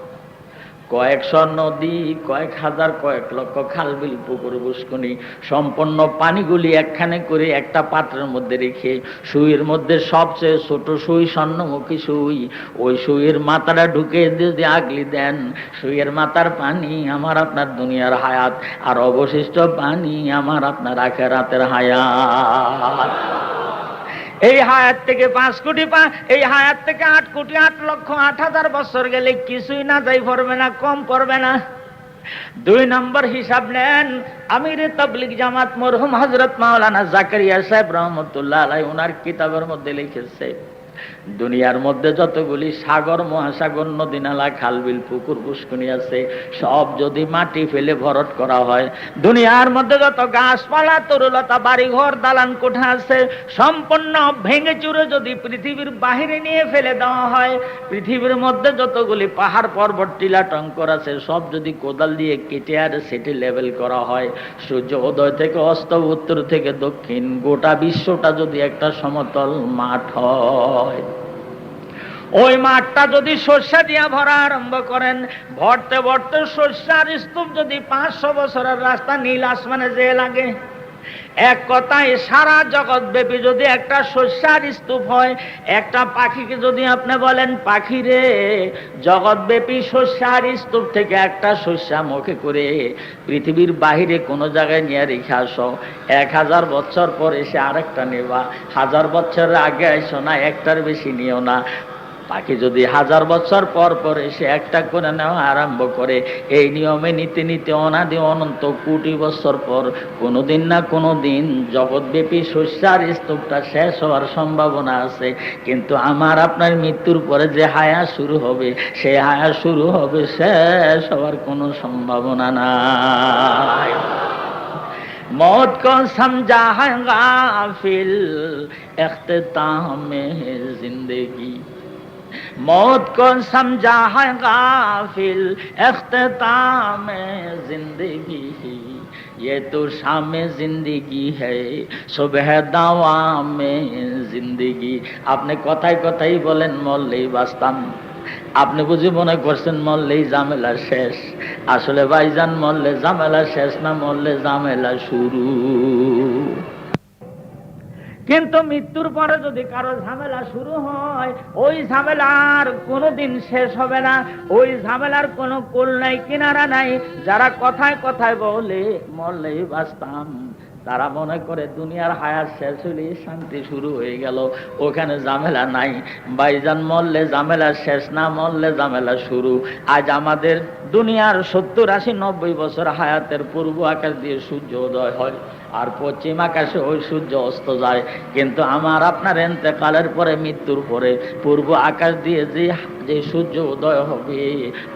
কয়েকশো নদী, কয়েক হাজার কয়েক লক্ষ খাল বিল পুকুর পুষ্করণী, সম্পূর্ণ পানিগুলি একখানে করে একটা পাত্রের মধ্যে রেখে, সুইয়ের মধ্যে সবচেয়ে ছোট সুই, স্বর্ণমুখী সুই, ওই সুইয়ের মাথাটা ঢুকে যদি আগলি দেন, সুইয়ের মাথার পানি আমার আপনার দুনিয়ার হায়াত, আর অবশিষ্ট পানি আমার আপনার আখিরাতের হায়াত। এই হায়াত থেকে 5 কোটি এই হায়াত থেকে 8 কোটি 8 লক্ষ 8 হাজার বছর গেলে কিছুই না যাই পড়বে না, কম পড়বে না। 2 নম্বর হিসাব নেন, আমিরে তাবলীগ জামাত মরহুম হযরত মাওলানা জাকারিয়া সাহেব রহমাতুল্লাহ আলাইহি ওনার কিতাবের মধ্যে লিখেছে, দুনিয়ার মধ্যে যতগুলি সাগর, মহাসাগর, নদী, নালা, খাল, বিল, পুকুর, পুষ্করণী আছে, সব যদি মাটি ফেলে ভরট করা হয়, দুনিয়ার মধ্যে যত গাছপালা, তরুলতা, বাড়িঘর, দালান কোঠা আছে, সম্পূর্ণ ভেঙে চুরে যদি পৃথিবীর বাহিরে নিয়ে ফেলে দেওয়া হয়, পৃথিবীর মধ্যে যতগুলি পাহাড় পর্বত টিলা টঙ্কর আছে, সব যদি কোদাল দিয়ে কেটে আর সেটি লেভেল করা হয়, সূর্য উদয় থেকে অস্ত, উত্তর থেকে দক্ষিণ, গোটা বিশ্বটা যদি একটা সমতল মাঠ হয়, ওই মাঠটা যদি শস্য দিয়া ভরা আরম্ভ করেন, ভরতে ভরতে শস্যার স্তূপ যদি 500 বছরের রাস্তা নীল আসমানে যেয়ে লাগে, এক কথায় সারা জগৎ ব্যাপী যদি একটা শস্যার স্তূপ হয়, একটা পাখিকে যদি আপনি বলেন, পাখি রে জগৎ ব্যাপী শস্যার স্তূপ থেকে একটা শস্যা মুখে করে পৃথিবীর বাহিরে কোনো জায়গায় নিয়ে রেখে আসো, 1000 বছর পর এসে আরেকটা নেবা, 1000 বছরের আগে আইসো না, একটার বেশি নিও না। পাখি যদি 1000 বছর পর পর এসে একটা করে নেওয়া আরম্ভ করে, এই নিয়মে নিতে নিতে অনাদি অনন্ত কোটি বছর পর কোনোদিন না কোনোদিন জগৎব্যাপী শস্যার স্তূপটা শেষ হওয়ার সম্ভাবনা আছে। কিন্তু আমার আপনার মৃত্যুর পরে যে হায়া শুরু হবে, সে হায়া শুরু হবে, শেষ হওয়ার কোনো সম্ভাবনা নাই। मौत को समझा है गाफिल इख्तिताम में जिंदगी, मौत को समझा है गाफिल इख्तिताम जिंदगी ये तो शाम जिंदगी है सुबह दावा में जिंदगी। আপনি কথায় কথাই বলেন মরলেই বাঁচতাম, আপনি বুঝি মনে করছেন মরলেই ঝামেলা শেষ। আসলে ভাইজান মরলে ঝামেলা শেষ না, মরলে ঝামেলা শুরু। কিন্তু মৃত্যুর পরে যদি কারো ঝামেলা শুরু হয়, ওই ঝামেলার কোনোদিন শেষ হবে না, ওই ঝামেলার কোনো কুল নাই, কিনারা নাই। যারা কথায় কথায় বলে মরলেই বাঁচতাম, তারা মনে করে দুনিয়ার হায়াত শেষ হলে শান্তি শুরু হয়ে গেল, ওখানে ঝামেলা নাই। ভাইজান মরলে ঝামেলা শেষ না, মরলে ঝামেলা শুরু। আজ আমাদের দুনিয়ার 70-80-90 বছর হায়াতের পূর্ব আকাশ দিয়ে সূর্য উদয় হয়, আর পশ্চিম আকাশে ওই সূর্য অস্ত যায়। কিন্তু আমার আপনার ইন্তেকালের পরে, মৃত্যুর পরে পূর্ব আকাশ দিয়ে যে সূর্য উদয় হবে,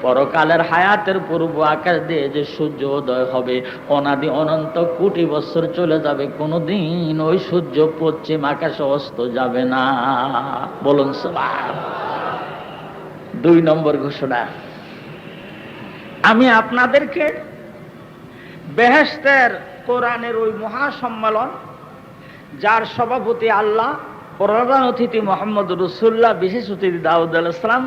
পরকালের হায়াতের পূর্ব আকাশ দিয়ে যে সূর্য উদয় হবে, অনাদি অনন্ত কোটি বছর চলে যাবে, কোনোদিন ওই সূর্য পশ্চিম আকাশে অস্ত যাবে না। বলুন সুবহান। 2 নম্বর ঘোষণা, আমি আপনাদেরকে বেহেশতের কোরআনের ওই মহাসম্মেলন, যার সভাপতি আল্লাহ, প্রধান অতিথি মোহাম্মদ রাসূলুল্লাহ, বিশেষ অতিথি দাউদ আলাইহিস সালাম,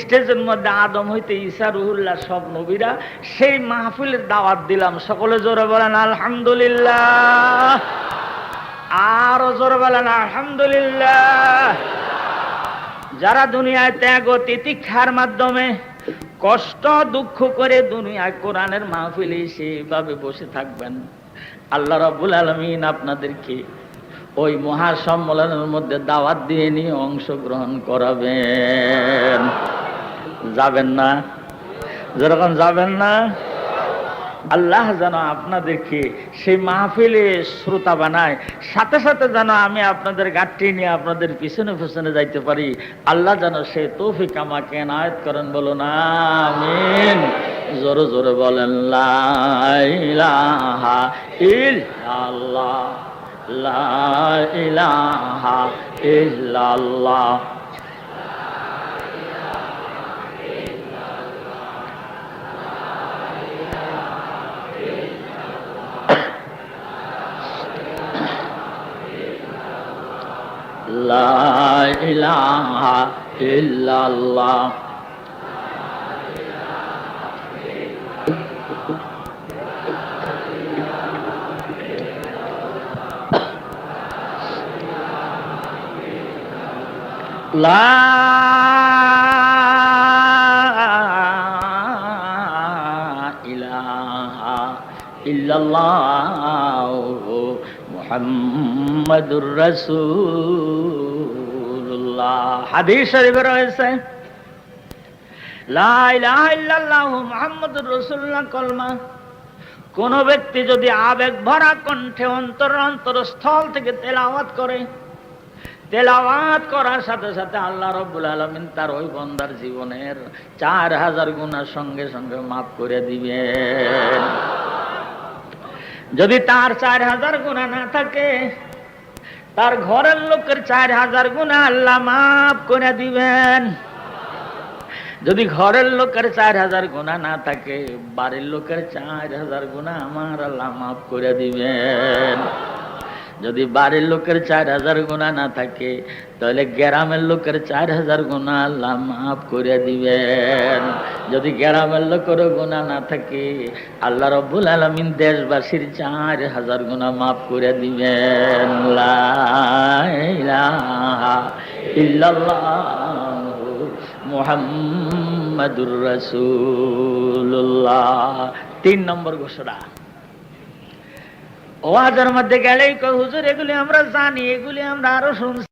স্টেজের মধ্যে আদম হইতে ঈসা রুহুল্লাহ সব নবীরা, সেই মাহফিলের দাওয়াত দিলাম। সকলে জোরে বলেন আলহামদুলিল্লাহ, আরো জোরে বলেন আলহামদুলিল্লাহ। যারা দুনিয়ায় ত্যাগ ও তিতিক্ষার মাধ্যমে কষ্ট দুঃখ করে দুনিয়ায় কোরআনের মাহফিলে সেভাবে বসে থাকবেন, আল্লাহ রাব্বুল আলামিন আপনাদেরকে ওই মহাসম্মেলনের মধ্যে দাওয়াত দিয়ে নিয়ে অংশগ্রহণ করাবেন। যাবেন না? যেরকম যাবেন না, আল্লাহ যেন আপনাদেরকে সেই মাহফিলে শ্রোতা বানায়, সাথে সাথে যেন আমি আপনাদের গাড়ি নিয়ে আপনাদের পিছনে পিছনে যাইতে পারি। আল্লাহ যেন সেই তৌফিক আমাকে এনায়েত করেন। বলুন আমিন। জোরে জোরে বলেন লা ইলাহা ইল্লাল্লাহ, লা ইলাহা ইল্লাল্লাহ। লা ইলাহা ইল্লাল্লাহ। লা ইলাহা ইল্লাল্লাহ মুহাম্মাদুর রাসূলুল্লাহ। হাদিস শরীফে রয়েছে লা ইলাহা ইল্লাল্লাহ মুহাম্মাদুর রাসূলুল্লাহ কলমা কোন ব্যক্তি যদি আবেগ ভরা কণ্ঠে অন্তরস্থল থেকে তেলাওয়াত করে, তেলাওয়াত করার সাথে সাথে আল্লাহ রাব্বুল আলামিন তার ওই বান্দার জীবনের 4000 গুনাহ সঙ্গে সঙ্গে মাফ করে দিবেন। যদি তার 4000 গুনাহ না থাকে, তার ঘরের লোকের 4000 গুনাহ আল্লাহ মাফ করে দিবেন। যদি ঘরের লোকের 4000 গুনাহ না থাকে, বাড়ির লোকের 4000 গুনাহ আমার আল্লাহ মাফ করে দিবেন। যদি বাড়ির লোকের 4000 গুনাহ না থাকে, তাহলে গ্রামের লোকের 4000 গুনাহ আল্লাহ মাফ করে দিবেন। যদি গ্রামের লোকের গুনাহ না থাকে, আল্লাহ রাব্বুল আলামিন দেশবাসীর 4000 গুনাহ মাফ করে দিবেন। লা ইলাহা ইল্লাল্লাহ মুহাম্মাদুর রাসূলুল্লাহ। 3 নম্বর ঘোষণা, ওয়াজের মধ্যে গেলেই কই হুজুর এগুলি আমরা জানি, এগুলি আমরা আরো শুনছি।